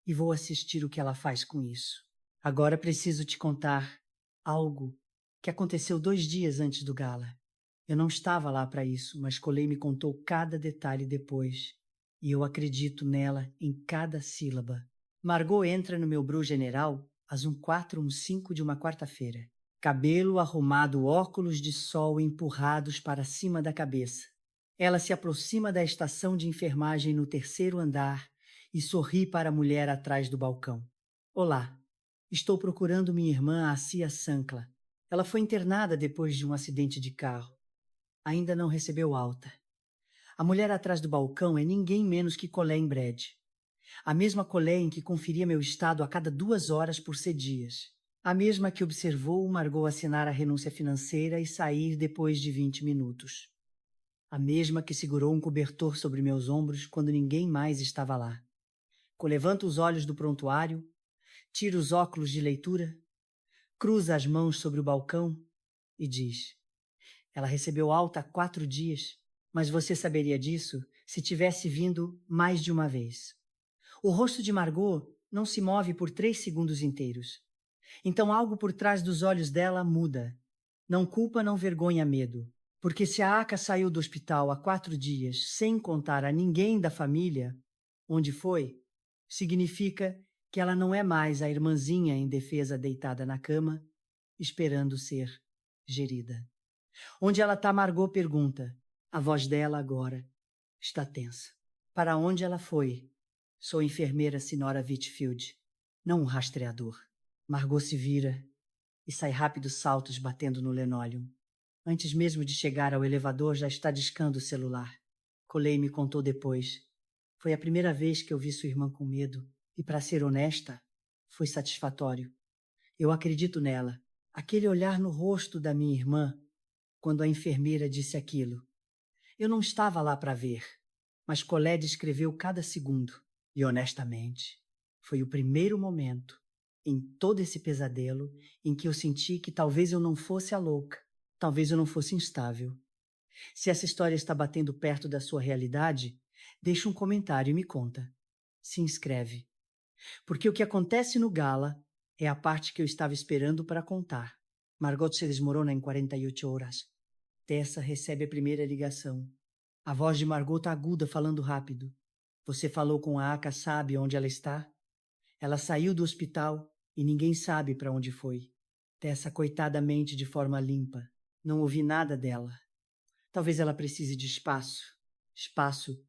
E vou assistir o que ela faz com isso. Agora preciso te contar algo que aconteceu 2 dias antes do gala. Eu não estava lá para isso, mas Colei me contou cada detalhe depois. E eu acredito nela em cada sílaba. Margot entra no meu bru general às 1:04, 1:05 de uma quarta-feira. Cabelo arrumado, óculos de sol empurrados para cima da cabeça. Ela se aproxima da estação de enfermagem no terceiro andar e sorri para a mulher atrás do balcão. Olá, estou procurando minha irmã Assia Sankla. Ela foi internada depois de um acidente de carro. Ainda não recebeu alta. A mulher atrás do balcão é ninguém menos que Colleen Brad. A mesma Colleen que conferia meu estado a cada 2 horas por C-dias. A mesma que observou Margot assinar a renúncia financeira e sair depois de 20 minutos. A mesma que segurou um cobertor sobre meus ombros quando ninguém mais estava lá. Levanta os olhos do prontuário, tira os óculos de leitura, cruza as mãos sobre o balcão e diz: ela recebeu alta há 4 dias, mas você saberia disso se tivesse vindo mais de uma vez. O rosto de Margot não se move por 3 segundos inteiros. Então algo por trás dos olhos dela muda. Não culpa, não vergonha, medo. Porque se a Aka saiu do hospital há 4 dias sem contar a ninguém da família onde foi, significa que ela não é mais a irmãzinha indefesa deitada na cama, esperando ser gerida. Onde ela está, Margot pergunta. A voz dela agora está tensa. Para onde ela foi? Sou enfermeira Senhora Whitfield, não um rastreador. Margot se vira e sai rápidos saltos batendo no linóleo. Antes mesmo de chegar ao elevador, já está discando o celular. Colleen me contou depois. Foi a primeira vez que eu vi sua irmã com medo, e para ser honesta, foi satisfatório. Eu acredito nela. Aquele olhar no rosto da minha irmã, quando a enfermeira disse aquilo. Eu não estava lá para ver, mas Colette descreveu cada segundo. E honestamente, foi o primeiro momento, em todo esse pesadelo, em que eu senti que talvez eu não fosse a louca, talvez eu não fosse instável. Se essa história está batendo perto da sua realidade, deixa um comentário e me conta. Se inscreve. Porque o que acontece no Gala é a parte que eu estava esperando para contar. Margot se desmorona em 48 horas. Tessa recebe a primeira ligação. A voz de Margot está aguda, falando rápido. Você falou com a Aka, sabe onde ela está? Ela saiu do hospital e ninguém sabe para onde foi. Tessa coitadamente de forma limpa. Não ouvi nada dela. Talvez ela precise de espaço. Espaço.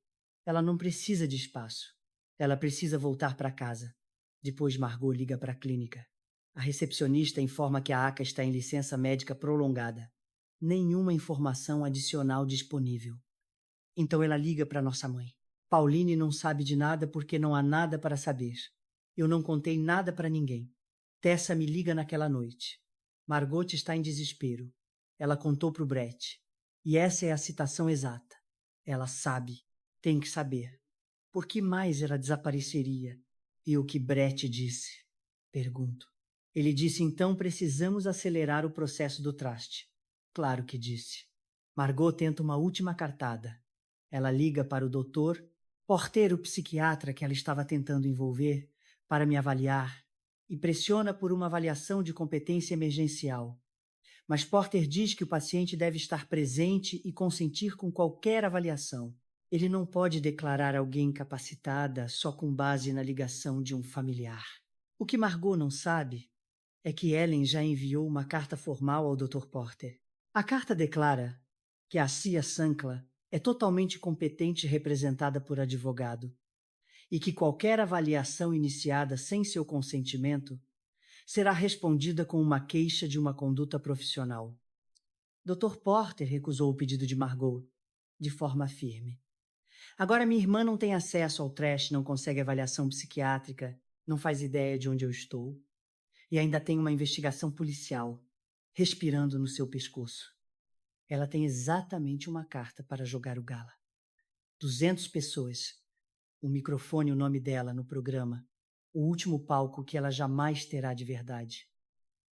Ela não precisa de espaço. Ela precisa voltar para casa. Depois Margot liga para a clínica. A recepcionista informa que a Aka está em licença médica prolongada. Nenhuma informação adicional disponível. Então ela liga para nossa mãe. Pauline não sabe de nada porque não há nada para saber. Eu não contei nada para ninguém. Tessa me liga naquela noite. Margot está em desespero. Ela contou para o Brett. E essa é a citação exata. Ela sabe. Tem que saber. Por que mais ela desapareceria? E o que Brett disse? Pergunto. Ele disse, então precisamos acelerar o processo do traste. Claro que disse. Margot tenta uma última cartada. Ela liga para o doutor, Porter, o psiquiatra que ela estava tentando envolver, para me avaliar, e pressiona por uma avaliação de competência emergencial. Mas Porter diz que o paciente deve estar presente e consentir com qualquer avaliação. Ele não pode declarar alguém incapacitada só com base na ligação de um familiar. O que Margot não sabe é que Ellen já enviou uma carta formal ao Dr. Porter. A carta declara que a Assia Sankla é totalmente competente e representada por advogado, e que qualquer avaliação iniciada sem seu consentimento será respondida com uma queixa de uma conduta profissional. Dr. Porter recusou o pedido de Margot, de forma firme. Agora minha irmã não tem acesso ao trash, não consegue avaliação psiquiátrica, não faz ideia de onde eu estou, e ainda tem uma investigação policial respirando no seu pescoço. Ela tem exatamente uma carta para jogar o Gala. 200 pessoas. O microfone, o nome dela no programa. O último palco que ela jamais terá de verdade.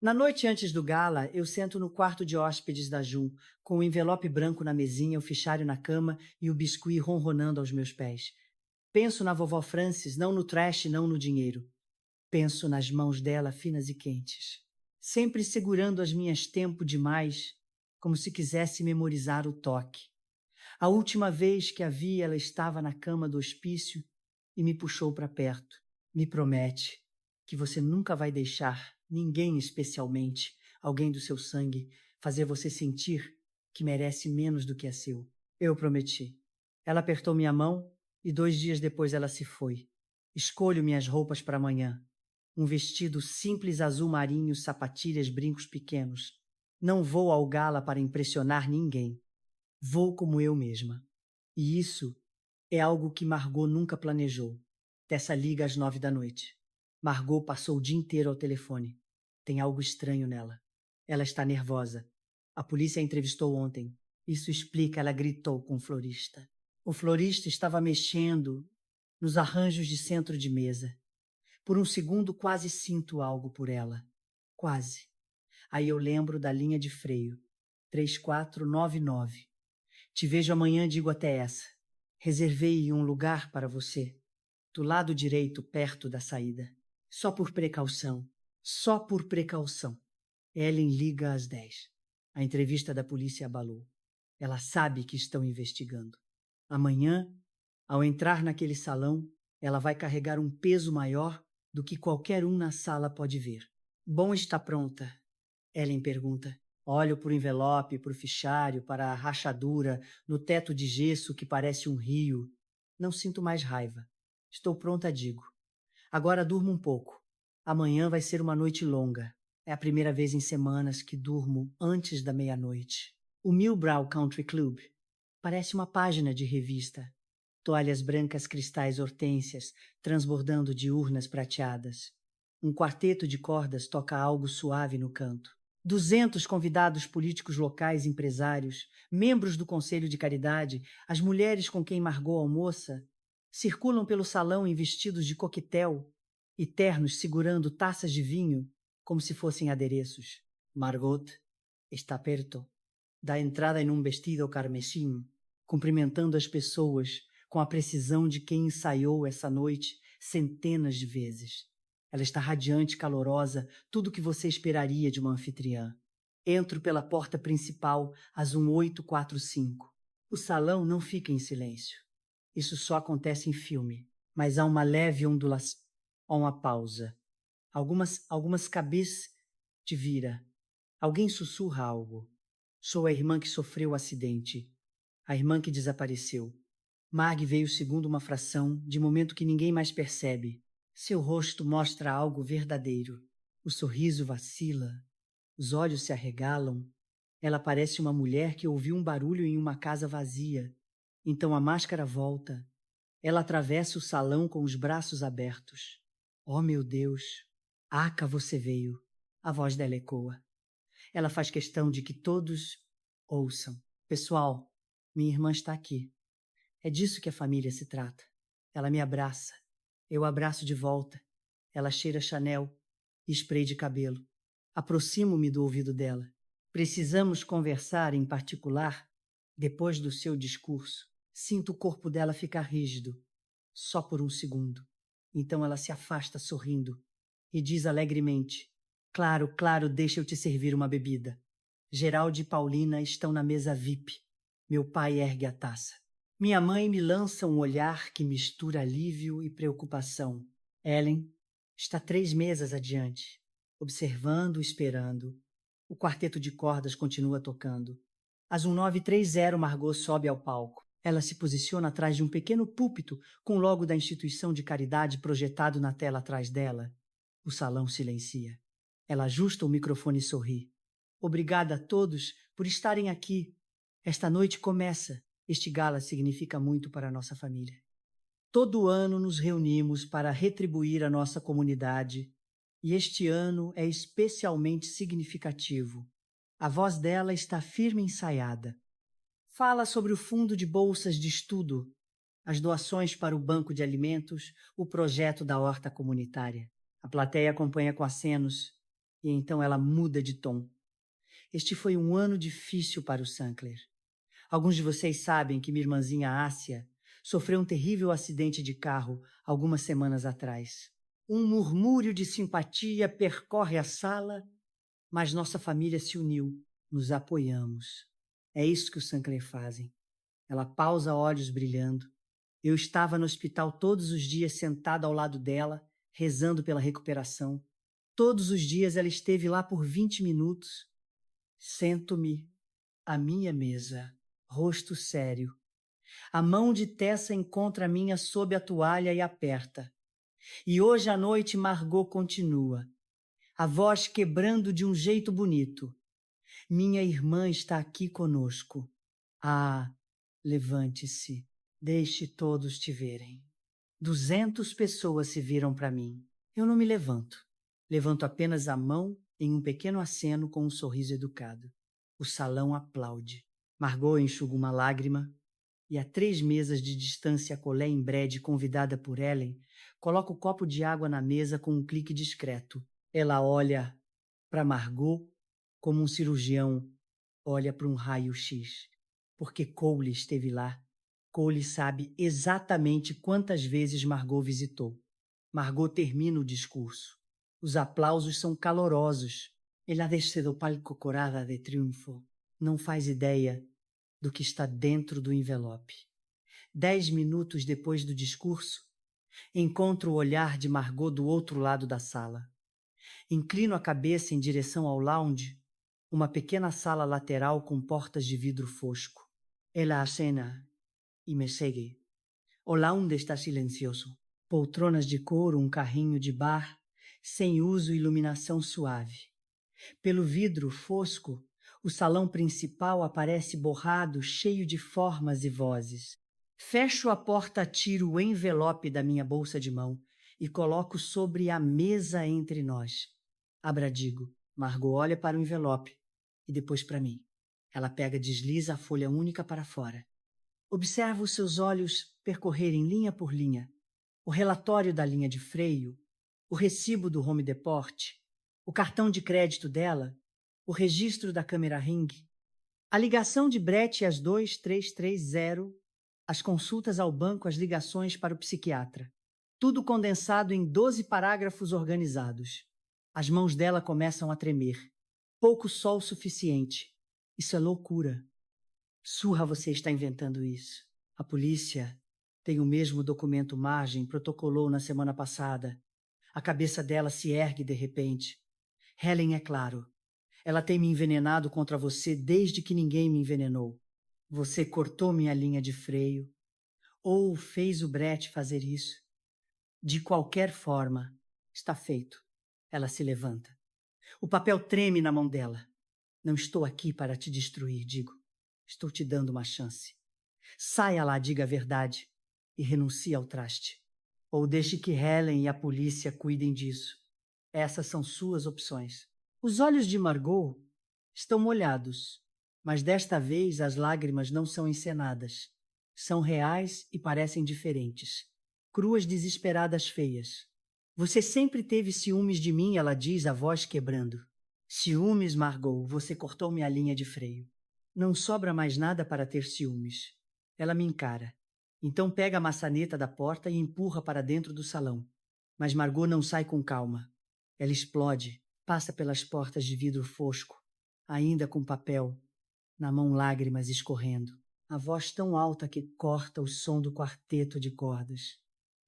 Na noite antes do Gala, eu sento no quarto de hóspedes da Jun, com o envelope branco na mesinha, o fichário na cama e o biscuit ronronando aos meus pés. Penso na vovó Francis, não no trash, não no dinheiro. Penso nas mãos dela finas e quentes, sempre segurando as minhas tempo demais, como se quisesse memorizar o toque. A última vez que a vi, ela estava na cama do hospício e me puxou para perto. Me promete. que você nunca vai deixar ninguém, especialmente alguém do seu sangue, fazer você sentir que merece menos do que é seu. Eu prometi. Ela apertou minha mão e 2 dias depois ela se foi. Escolho minhas roupas para amanhã. Um vestido simples azul marinho, sapatilhas, brincos pequenos. Não vou ao gala para impressionar ninguém. Vou como eu mesma. E isso é algo que Margot nunca planejou. Tessa liga às 9 da noite. Margot passou o dia inteiro ao telefone. Tem algo estranho nela. Ela está nervosa. A polícia a entrevistou ontem. Isso explica, ela gritou com o florista. O florista estava mexendo nos arranjos de centro de mesa. Por um segundo quase sinto algo por ela. Quase. Aí eu lembro da linha de freio. 3499. Te vejo amanhã, digo até essa. Reservei um lugar para você. Do lado direito, perto da saída. Só por precaução. Só por precaução. Ellen liga às 10. A entrevista da polícia abalou. Ela sabe que estão investigando. Amanhã, ao entrar naquele salão, ela vai carregar um peso maior do que qualquer um na sala pode ver. Bom, está pronta? Ellen pergunta. Olho para o envelope, para o fichário, para a rachadura no teto de gesso que parece um rio. Não sinto mais raiva. Estou pronta, digo. Agora durmo um pouco. Amanhã vai ser uma noite longa. É a primeira vez em semanas que durmo antes da meia-noite. O Millbrow Country Club parece uma página de revista. Toalhas brancas, cristais hortênsias, transbordando de urnas prateadas. Um quarteto de cordas toca algo suave no canto. 200 convidados políticos locais, empresários, membros do Conselho de Caridade, as mulheres com quem Margot almoça, circulam pelo salão em vestidos de coquetel e ternos segurando taças de vinho como se fossem adereços. Margot está perto da entrada em um vestido carmesim, cumprimentando as pessoas com a precisão de quem ensaiou essa noite centenas de vezes. Ela está radiante, calorosa, tudo o que você esperaria de uma anfitriã. Entro pela porta principal às 18:45. O salão não fica em silêncio. Isso só acontece em filme, mas há uma leve ondulação, há uma pausa. Algumas cabeças te vira. Alguém sussurra algo. Sou a irmã que sofreu o acidente. A irmã que desapareceu. Marg veio segundo uma fração, de momento que ninguém mais percebe. Seu rosto mostra algo verdadeiro. O sorriso vacila. Os olhos se arregalam. Ela parece uma mulher que ouviu um barulho em uma casa vazia. Então a máscara volta. Ela atravessa o salão com os braços abertos. Oh, meu Deus! Aca, você veio. A voz dela ecoa. Ela faz questão de que todos ouçam. Pessoal, minha irmã está aqui. É disso que a família se trata. Ela me abraça. Eu abraço de volta. Ela cheira Chanel e spray de cabelo. Aproximo-me do ouvido dela. Precisamos conversar em particular depois do seu discurso. Sinto o corpo dela ficar rígido, só por um segundo. Então ela se afasta sorrindo e diz alegremente: Claro, claro, deixa eu te servir uma bebida. Geraldo e Paulina estão na mesa VIP. Meu pai ergue a taça. Minha mãe me lança um olhar que mistura alívio e preocupação. Ellen está 3 mesas adiante, observando, esperando. O quarteto de cordas continua tocando. Às 19:30, Margot sobe ao palco. Ela se posiciona atrás de um pequeno púlpito com o logo da instituição de caridade projetado na tela atrás dela. O salão silencia. Ela ajusta o microfone e sorri. Obrigada a todos por estarem aqui. Esta noite começa. Este gala significa muito para a nossa família. Todo ano nos reunimos para retribuir a nossa comunidade e este ano é especialmente significativo. A voz dela está firme e ensaiada. Fala sobre o fundo de bolsas de estudo, as doações para o banco de alimentos, o projeto da horta comunitária. A plateia acompanha com acenos e então ela muda de tom. Este foi um ano difícil para o Sankler. Alguns de vocês sabem que minha irmãzinha Ásia sofreu um terrível acidente de carro algumas semanas atrás. Um murmúrio de simpatia percorre a sala, mas nossa família se uniu, nos apoiamos. É isso que os Sankler fazem. Ela pausa, olhos brilhando. Eu estava no hospital todos os dias sentada ao lado dela, rezando pela recuperação. Todos os dias ela esteve lá por 20 minutos. Sento-me à minha mesa, rosto sério. A mão de Tessa encontra a minha sob a toalha e aperta. E hoje à noite Margot continua, a voz quebrando de um jeito bonito. Minha irmã está aqui conosco. Ah, levante-se, deixe todos te verem. 200 pessoas se viram para mim. Eu não me levanto. Levanto apenas a mão em um pequeno aceno com um sorriso educado. O salão aplaude. Margot enxuga uma lágrima e, a 3 mesas de distância, colé em brede, convidada por Ellen, coloca o copo de água na mesa com um clique discreto. Ela olha para Margot como um cirurgião olha para um raio-x. Porque Cole esteve lá. Cole sabe exatamente quantas vezes Margot visitou. Margot termina o discurso. Os aplausos são calorosos. Ela desce do palco corada de triunfo. Não faz ideia do que está dentro do envelope. 10 minutos depois do discurso, encontro o olhar de Margot do outro lado da sala. Inclino a cabeça em direção ao lounge, uma pequena sala lateral com portas de vidro fosco. Ela acena e me segue. O lounge está silencioso. Poltronas de couro, um carrinho de bar, sem uso e iluminação suave. Pelo vidro fosco, o salão principal aparece borrado, cheio de formas e vozes. Fecho a porta, tiro o envelope da minha bolsa de mão e coloco sobre a mesa entre nós. Abradigo. Margot olha para o envelope e depois para mim. Ela desliza a folha única para fora. Observo os seus olhos percorrerem linha por linha o relatório da linha de freio, o recibo do Home Depot, o cartão de crédito dela, o registro da câmera Ring, a ligação de Brett às 2330, as consultas ao banco, as ligações para o psiquiatra. Tudo condensado em 12 parágrafos organizados. As mãos dela começam a tremer. Pouco sol suficiente. Isso é loucura. Surra, você está inventando isso. A polícia tem o mesmo documento margem, protocolou na semana passada. A cabeça dela se ergue de repente. Helen, é claro. Ela tem me envenenado contra você desde que ninguém me envenenou. Você cortou minha linha de freio. Ou fez o Brett fazer isso. De qualquer forma, está feito. Ela se levanta. O papel treme na mão dela. Não estou aqui para te destruir, digo. Estou te dando uma chance. Saia lá, diga a verdade e renuncie ao traste. Ou deixe que Helen e a polícia cuidem disso. Essas são suas opções. Os olhos de Margot estão molhados, mas desta vez as lágrimas não são encenadas. São reais e parecem diferentes. Cruas, desesperadas, feias. Você sempre teve ciúmes de mim, ela diz, a voz quebrando. Ciúmes, Margot, você cortou minha linha de freio. Não sobra mais nada para ter ciúmes. Ela me encara. Então pega a maçaneta da porta e empurra para dentro do salão. Mas Margot não sai com calma. Ela explode, passa pelas portas de vidro fosco, ainda com papel, na mão lágrimas escorrendo. A voz tão alta que corta o som do quarteto de cordas.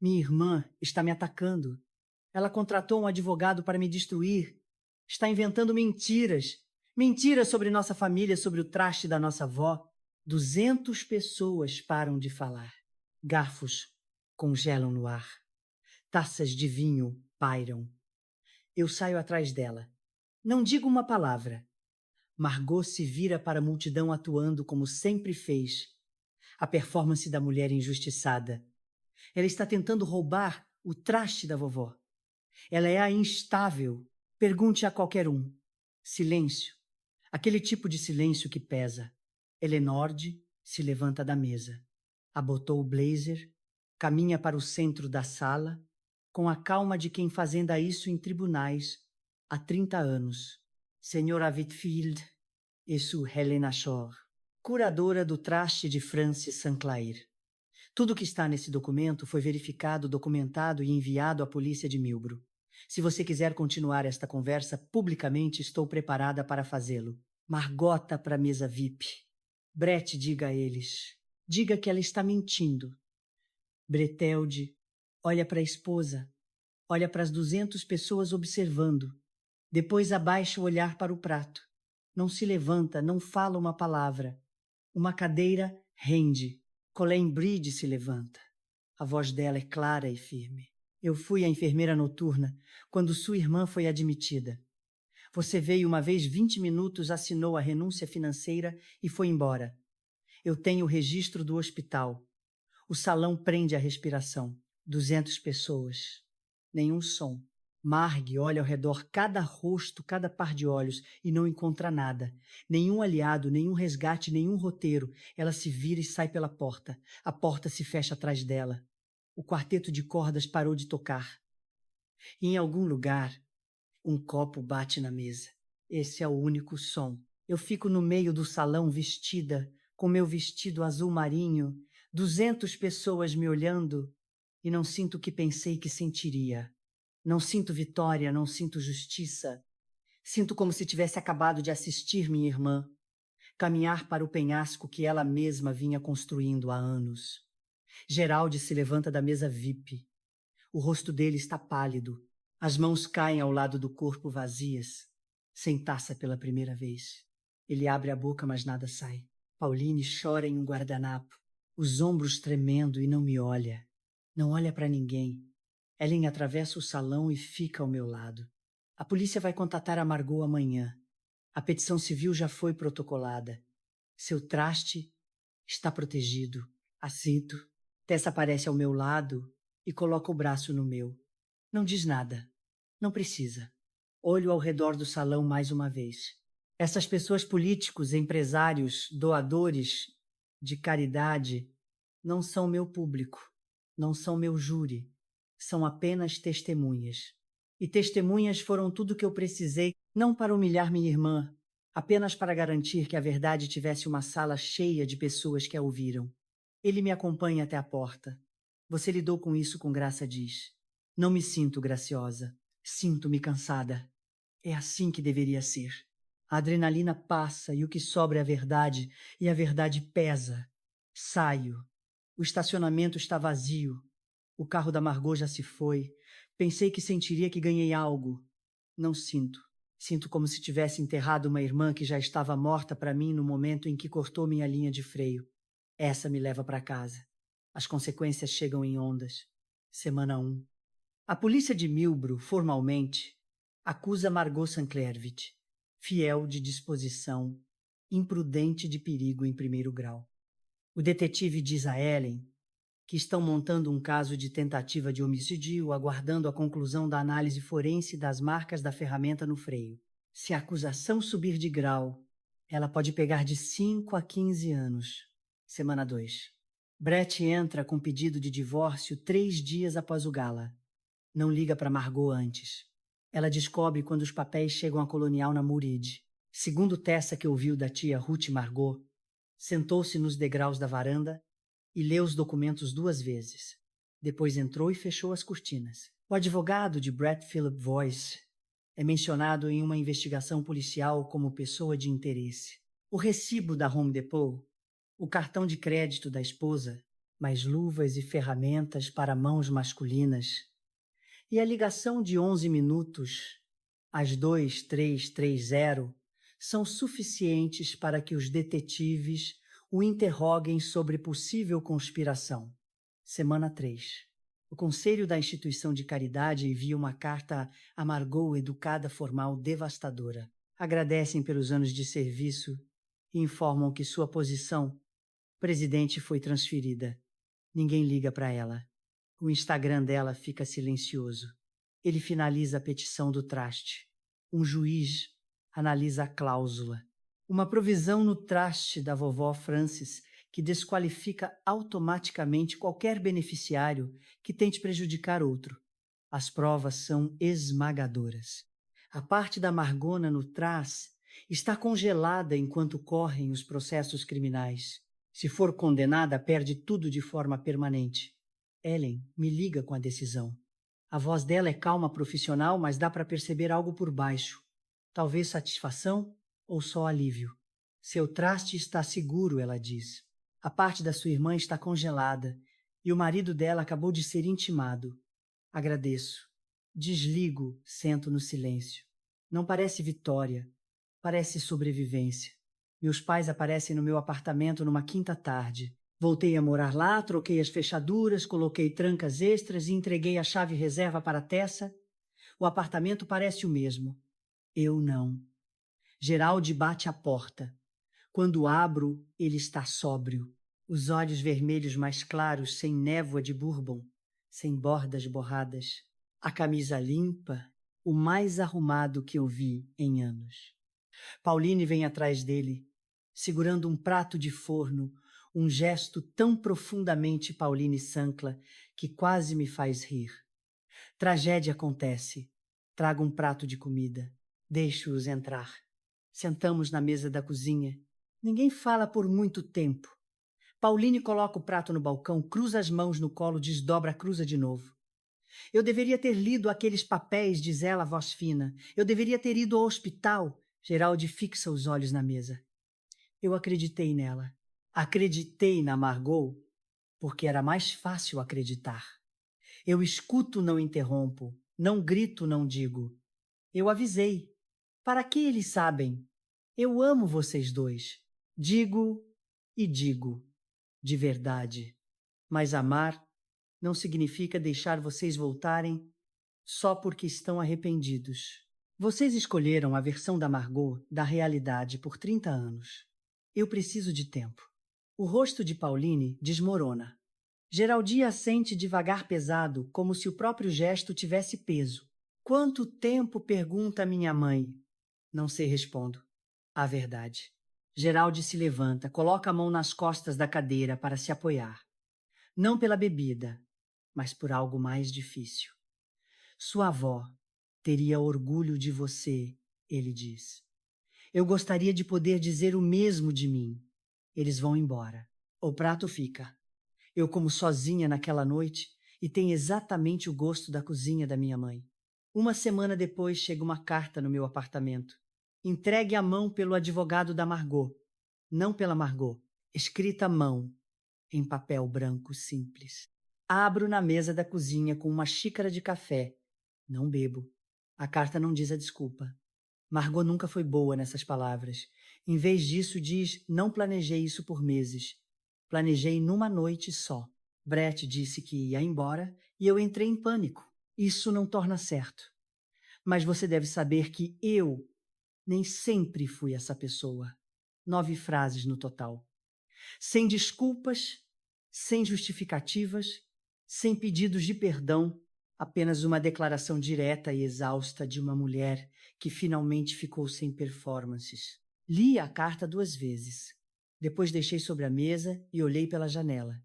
Minha irmã está me atacando. Ela contratou um advogado para me destruir. Está inventando mentiras. Mentiras sobre nossa família, sobre o traste da nossa avó. 200 pessoas param de falar. Garfos congelam no ar. Taças de vinho pairam. Eu saio atrás dela. Não digo uma palavra. Margot se vira para a multidão atuando como sempre fez. A performance da mulher injustiçada. Ela está tentando roubar o traste da vovó. Ela é a instável. Pergunte a qualquer um. Silêncio. Aquele tipo de silêncio que pesa. Elenorde se levanta da mesa. Abotou o blazer, caminha para o centro da sala, com a calma de quem fazenda isso em tribunais há 30 anos. Senhora Whitfield e sua Helena Shore, curadora do traste de Francis St. Clair. Tudo que está nesse documento foi verificado, documentado e enviado à polícia de Milbro. Se você quiser continuar esta conversa publicamente, estou preparada para fazê-lo. Margota para a mesa VIP. Brett, diga a eles. Diga que ela está mentindo. Bretelde olha para a esposa. Olha para as 200 pessoas observando. Depois abaixa o olhar para o prato. Não se levanta, não fala uma palavra. Uma cadeira rende. Colleen Bride se levanta. A voz dela é clara e firme. Eu fui a enfermeira noturna quando sua irmã foi admitida. Você veio uma vez 20 minutos, assinou a renúncia financeira e foi embora. Eu tenho o registro do hospital. O salão prende a respiração. 200 pessoas. Nenhum som. Marg olha ao redor cada rosto, cada par de olhos e não encontra nada. Nenhum aliado, nenhum resgate, nenhum roteiro. Ela se vira e sai pela porta. A porta se fecha atrás dela. O quarteto de cordas parou de tocar. E em algum lugar, um copo bate na mesa. Esse é o único som. Eu fico no meio do salão vestida, com meu vestido azul marinho, 200 pessoas me olhando, e não sinto o que pensei que sentiria. Não sinto vitória, não sinto justiça. Sinto como se tivesse acabado de assistir minha irmã caminhar para o penhasco que ela mesma vinha construindo há anos. Geraldi se levanta da mesa VIP. O rosto dele está pálido. As mãos caem ao lado do corpo vazias, sem taça pela primeira vez. Ele abre a boca, mas nada sai. Pauline chora em um guardanapo, os ombros tremendo e não me olha. Não olha para ninguém. Ellen atravessa o salão e fica ao meu lado. A polícia vai contatar a Margot amanhã. A petição civil já foi protocolada. Seu traste está protegido. Aceito. Tessa aparece ao meu lado e coloca o braço no meu. Não diz nada. Não precisa. Olho ao redor do salão mais uma vez. Essas pessoas, políticos, empresários, doadores de caridade, não são meu público, não são meu júri, são apenas testemunhas. E testemunhas foram tudo o que eu precisei, não para humilhar minha irmã, apenas para garantir que a verdade tivesse uma sala cheia de pessoas que a ouviram. Ele me acompanha até a porta. Você lidou com isso com graça, diz. Não me sinto graciosa. Sinto-me cansada. É assim que deveria ser. A adrenalina passa e o que sobra é a verdade, e a verdade pesa. Saio. O estacionamento está vazio. O carro da Margot já se foi. Pensei que sentiria que ganhei algo. Não sinto. Sinto como se tivesse enterrado uma irmã que já estava morta para mim no momento em que cortou minha linha de freio. Essa me leva para casa. As consequências chegam em ondas. Semana 1. A polícia de Milbro, formalmente, acusa Margot Sanklervich, fiel de disposição, imprudente de perigo em primeiro grau. O detetive diz a Ellen que estão montando um caso de tentativa de homicídio, aguardando a conclusão da análise forense das marcas da ferramenta no freio. Se a acusação subir de grau, ela pode pegar de 5 a 15 anos. Semana 2. Brett entra com pedido de divórcio 3 dias após o gala. Não liga para Margot antes. Ela descobre quando os papéis chegam à Colonial na Muride. Segundo Tessa, que ouviu da tia Ruth Margot, sentou-se nos degraus da varanda e leu os documentos 2 vezes. Depois entrou e fechou as cortinas. O advogado de Brett Philip Voice é mencionado em uma investigação policial como pessoa de interesse. O recibo da Home Depot, o cartão de crédito da esposa, mais luvas e ferramentas para mãos masculinas, e a ligação de 11 minutos, às 2330, são suficientes para que os detetives o interroguem sobre possível conspiração. Semana 3. O Conselho da Instituição de Caridade envia uma carta a Margot educada formal devastadora. Agradecem pelos anos de serviço e informam que sua posição, presidente, foi transferida. Ninguém liga para ela. O Instagram dela fica silencioso. Ele finaliza a petição do traste. Um juiz analisa a cláusula. Uma provisão no traste da vovó Frances que desqualifica automaticamente qualquer beneficiário que tente prejudicar outro. As provas são esmagadoras. A parte da Margona no trás está congelada enquanto correm os processos criminais. Se for condenada, perde tudo de forma permanente. Ellen me liga com a decisão. A voz dela é calma, profissional, mas dá para perceber algo por baixo. Talvez satisfação ou só alívio. Seu traste está seguro, ela diz. A parte da sua irmã está congelada e o marido dela acabou de ser intimado. Agradeço. Desligo, sento no silêncio. Não parece vitória, parece sobrevivência. Meus pais aparecem no meu apartamento numa quinta tarde. Voltei a morar lá, troquei as fechaduras, coloquei trancas extras e entreguei a chave reserva para Tessa. O apartamento parece o mesmo. Eu não. Geraldi bate à porta. Quando abro, ele está sóbrio. Os olhos vermelhos mais claros, sem névoa de bourbon, sem bordas borradas. A camisa limpa, o mais arrumado que eu vi em anos. Pauline vem atrás dele, segurando um prato de forno, um gesto tão profundamente Pauline Sankla que quase me faz rir. Tragédia acontece. Trago um prato de comida. Deixo-os entrar. Sentamos na mesa da cozinha. Ninguém fala por muito tempo. Pauline coloca o prato no balcão, cruza as mãos no colo, desdobra, cruza de novo. Eu deveria ter lido aqueles papéis, diz ela, a voz fina. Eu deveria ter ido ao hospital. Geraldi fixa os olhos na mesa. Eu acreditei nela. Acreditei na Margot, porque era mais fácil acreditar. Eu escuto, não interrompo. Não grito, não digo. Eu avisei. Para que eles sabem? Eu amo vocês dois. Digo e digo. De verdade. Mas amar não significa deixar vocês voltarem só porque estão arrependidos. Vocês escolheram a versão da Margot da realidade por 30 anos. Eu preciso de tempo. O rosto de Pauline desmorona. Geraldi assente devagar pesado, como se o próprio gesto tivesse peso. Quanto tempo? Pergunta minha mãe. Não sei, respondo. A verdade. Geraldi se levanta, coloca a mão nas costas da cadeira para se apoiar. Não pela bebida, mas por algo mais difícil. Sua avó teria orgulho de você, ele diz. Eu gostaria de poder dizer o mesmo de mim. Eles vão embora. O prato fica. Eu como sozinha naquela noite e tem exatamente o gosto da cozinha da minha mãe. Uma semana depois chega uma carta no meu apartamento. Entregue à mão pelo advogado da Margot. Não pela Margot. Escrita à mão, em papel branco simples. Abro na mesa da cozinha com uma xícara de café. Não bebo. A carta não diz a desculpa. Margot nunca foi boa nessas palavras. Em vez disso, diz: não planejei isso por meses. Planejei numa noite só. Brett disse que ia embora e eu entrei em pânico. Isso não torna certo. Mas você deve saber que eu nem sempre fui essa pessoa. 9 frases no total. Sem desculpas, sem justificativas, sem pedidos de perdão, apenas uma declaração direta e exausta de uma mulher que finalmente ficou sem performances. Li a carta 2 vezes. Depois deixei sobre a mesa e olhei pela janela.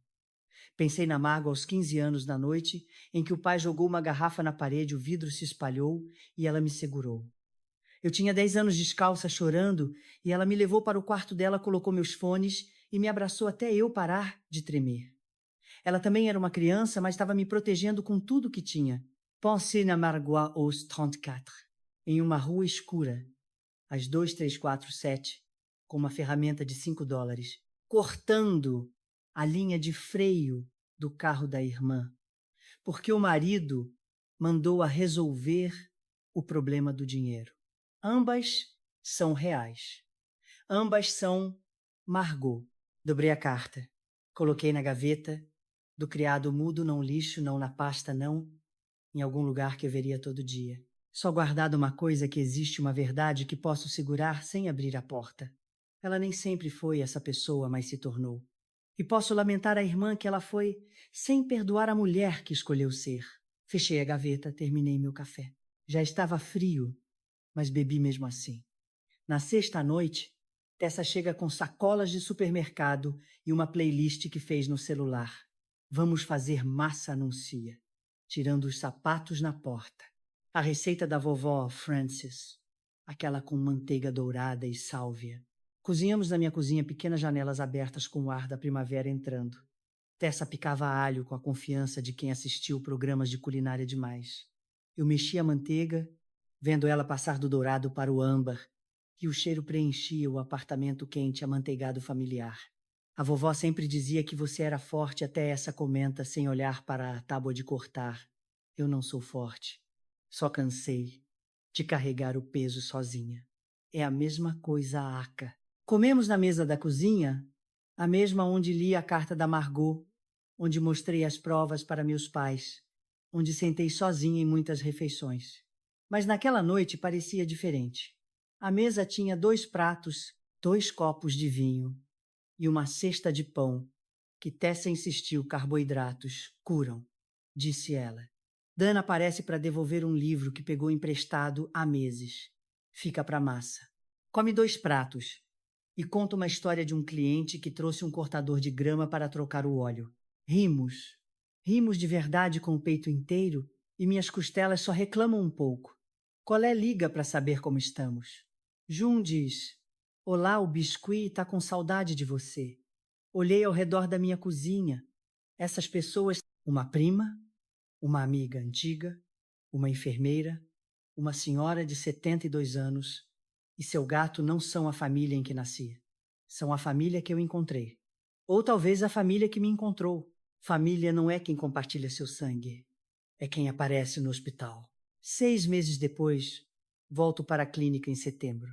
Pensei na Margot aos 15 anos na noite em que o pai jogou uma garrafa na parede, o vidro se espalhou e ela me segurou. Eu tinha 10 anos descalça, chorando, e ela me levou para o quarto dela, colocou meus fones e me abraçou até eu parar de tremer. Ela também era uma criança, mas estava me protegendo com tudo que tinha. Pensez na Margot aos 34, em uma rua escura, às 2347, com uma ferramenta de $5, cortando a linha de freio do carro da irmã, porque o marido mandou-a resolver o problema do dinheiro. Ambas são reais. Ambas são Margot. Dobrei a carta. Coloquei na gaveta. Do criado mudo, não lixo, não na pasta, não. Em algum lugar que eu veria todo dia. Só guardado uma coisa que existe uma verdade que posso segurar sem abrir a porta. Ela nem sempre foi essa pessoa, mas se tornou. E posso lamentar a irmã que ela foi sem perdoar a mulher que escolheu ser. Fechei a gaveta, terminei meu café. Já estava frio, mas bebi mesmo assim. Na sexta noite, Tessa chega com sacolas de supermercado e uma playlist que fez no celular. Vamos fazer massa, anuncia, tirando os sapatos na porta. A receita da vovó Frances, aquela com manteiga dourada e sálvia. Cozinhamos na minha cozinha, pequenas janelas abertas com o ar da primavera entrando. Tessa picava alho com a confiança de quem assistiu programas de culinária demais. Eu mexia a manteiga, vendo ela passar do dourado para o âmbar, e o cheiro preenchia o apartamento quente amanteigado familiar. A vovó sempre dizia que você era forte até essa comenta sem olhar para a tábua de cortar. Eu não sou forte. Só cansei de carregar o peso sozinha. É a mesma coisa, Aka. Comemos na mesa da cozinha, a mesma onde li a carta da Margot, onde mostrei as provas para meus pais, onde sentei sozinha em muitas refeições. Mas naquela noite parecia diferente. A mesa tinha 2 pratos, 2 copos de vinho e uma cesta de pão, que Tessa insistiu: carboidratos curam, disse ela. Dana aparece para devolver um livro que pegou emprestado há meses. Fica para massa. Come 2 pratos e conta uma história de um cliente que trouxe um cortador de grama para trocar o óleo. Rimos. Rimos de verdade com o peito inteiro e minhas costelas só reclamam um pouco. Colé liga para saber como estamos. Jun diz: olá, o biscuit está com saudade de você. Olhei ao redor da minha cozinha. Essas pessoas, uma prima, uma amiga antiga, uma enfermeira, uma senhora de 72 anos e seu gato não são a família em que nasci. São a família que eu encontrei. Ou talvez a família que me encontrou. Família não é quem compartilha seu sangue. É quem aparece no hospital. 6 meses depois, volto para a clínica em setembro.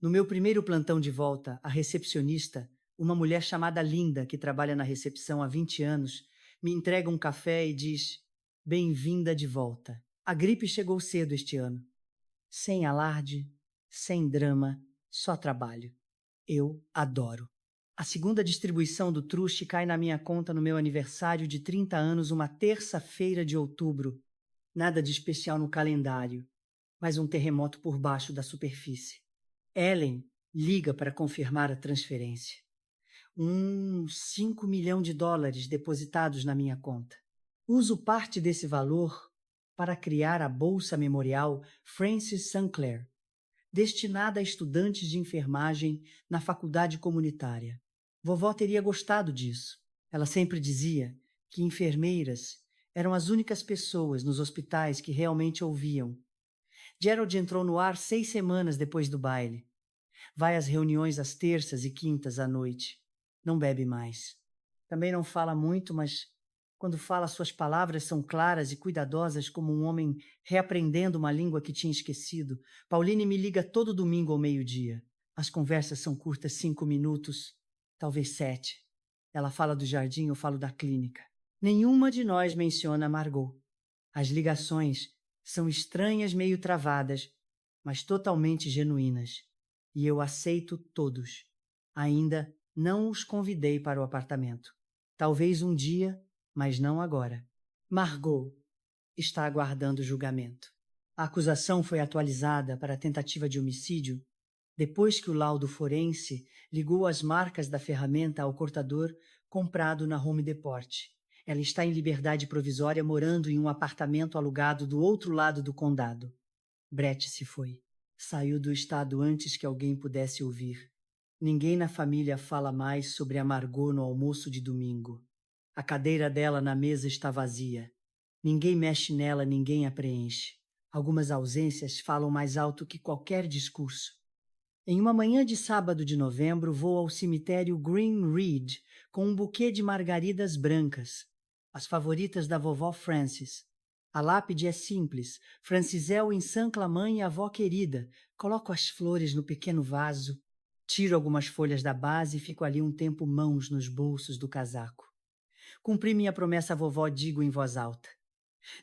No meu primeiro plantão de volta, a recepcionista, uma mulher chamada Linda, que trabalha na recepção há 20 anos, me entrega um café e diz: bem-vinda de volta. A gripe chegou cedo este ano. Sem alarde, sem drama, só trabalho. Eu adoro. A segunda distribuição do truste cai na minha conta no meu aniversário de 30 anos, uma terça-feira de outubro. Nada de especial no calendário, mas um terremoto por baixo da superfície. Ellen liga para confirmar a transferência. 5 milhões de dólares depositados na minha conta. Uso parte desse valor para criar a Bolsa Memorial Francis Sinclair, destinada a estudantes de enfermagem na faculdade comunitária. Vovó teria gostado disso. Ela sempre dizia que enfermeiras eram as únicas pessoas nos hospitais que realmente ouviam. Gerald entrou no ar 6 semanas depois do baile. Vai às reuniões às terças e quintas à noite. Não bebe mais. Também não fala muito, mas quando fala, suas palavras são claras e cuidadosas, como um homem reaprendendo uma língua que tinha esquecido. Pauline me liga todo domingo ao meio-dia. As conversas são curtas, 5 minutos, talvez 7. Ela fala do jardim, eu falo da clínica. Nenhuma de nós menciona Margot. As ligações são estranhas, meio travadas, mas totalmente genuínas. E eu aceito todos. Ainda não os convidei para o apartamento. Talvez um dia, mas não agora. Margot está aguardando julgamento. A acusação foi atualizada para tentativa de homicídio depois que o laudo forense ligou as marcas da ferramenta ao cortador comprado na Home Depot. Ela está em liberdade provisória morando em um apartamento alugado do outro lado do condado. Brett se foi. Saiu do estado antes que alguém pudesse ouvir. Ninguém na família fala mais sobre a Margot no almoço de domingo. A cadeira dela na mesa está vazia. Ninguém mexe nela, ninguém a preenche. Algumas ausências falam mais alto que qualquer discurso. Em uma manhã de sábado de novembro, vou ao cemitério Green Ridge com um buquê de margaridas brancas, as favoritas da vovó Frances. A lápide é simples, Francizel em San Clamã e avó querida. Coloco as flores no pequeno vaso, tiro algumas folhas da base e fico ali um tempo, mãos nos bolsos do casaco. Cumpri minha promessa à vovó, digo em voz alta.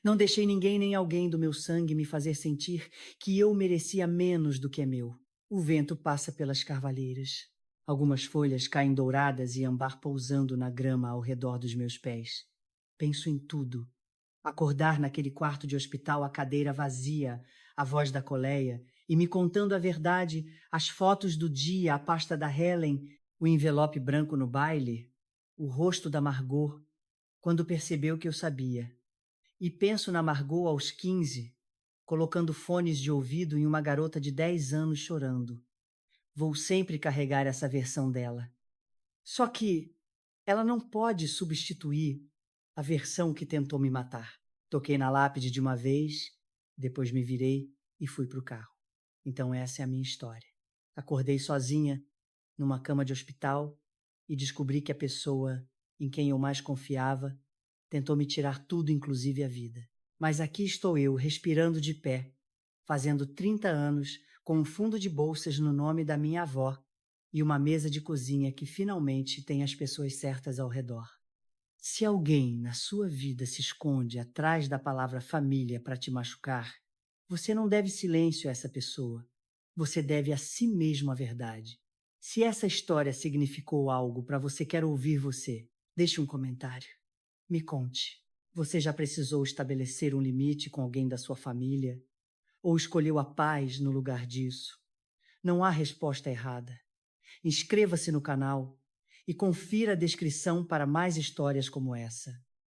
Não deixei ninguém nem alguém do meu sangue me fazer sentir que eu merecia menos do que é meu. O vento passa pelas carvalheiras. Algumas folhas caem douradas e âmbar pousando na grama ao redor dos meus pés. Penso em tudo. Acordar naquele quarto de hospital, a cadeira vazia, a voz da coleia, e me contando a verdade, as fotos do dia, a pasta da Helen, o envelope branco no baile, o rosto da Margot, quando percebeu que eu sabia. E penso na Margot aos 15, colocando fones de ouvido em uma garota de 10 anos chorando. Vou sempre carregar essa versão dela. Só que ela não pode substituir a versão que tentou me matar. Toquei na lápide de uma vez, depois me virei e fui para o carro. Então essa é a minha história. Acordei sozinha, numa cama de hospital, e descobri que a pessoa em quem eu mais confiava tentou me tirar tudo, inclusive a vida. Mas aqui estou eu, respirando de pé, fazendo 30 anos, com um fundo de bolsas no nome da minha avó e uma mesa de cozinha que finalmente tem as pessoas certas ao redor. Se alguém na sua vida se esconde atrás da palavra família para te machucar, você não deve silêncio a essa pessoa. Você deve a si mesmo a verdade. Se essa história significou algo para você, quero ouvir você. Deixe um comentário. Me conte. Você já precisou estabelecer um limite com alguém da sua família? Ou escolheu a paz no lugar disso? Não há resposta errada. Inscreva-se no canal e confira a descrição para mais histórias como essa.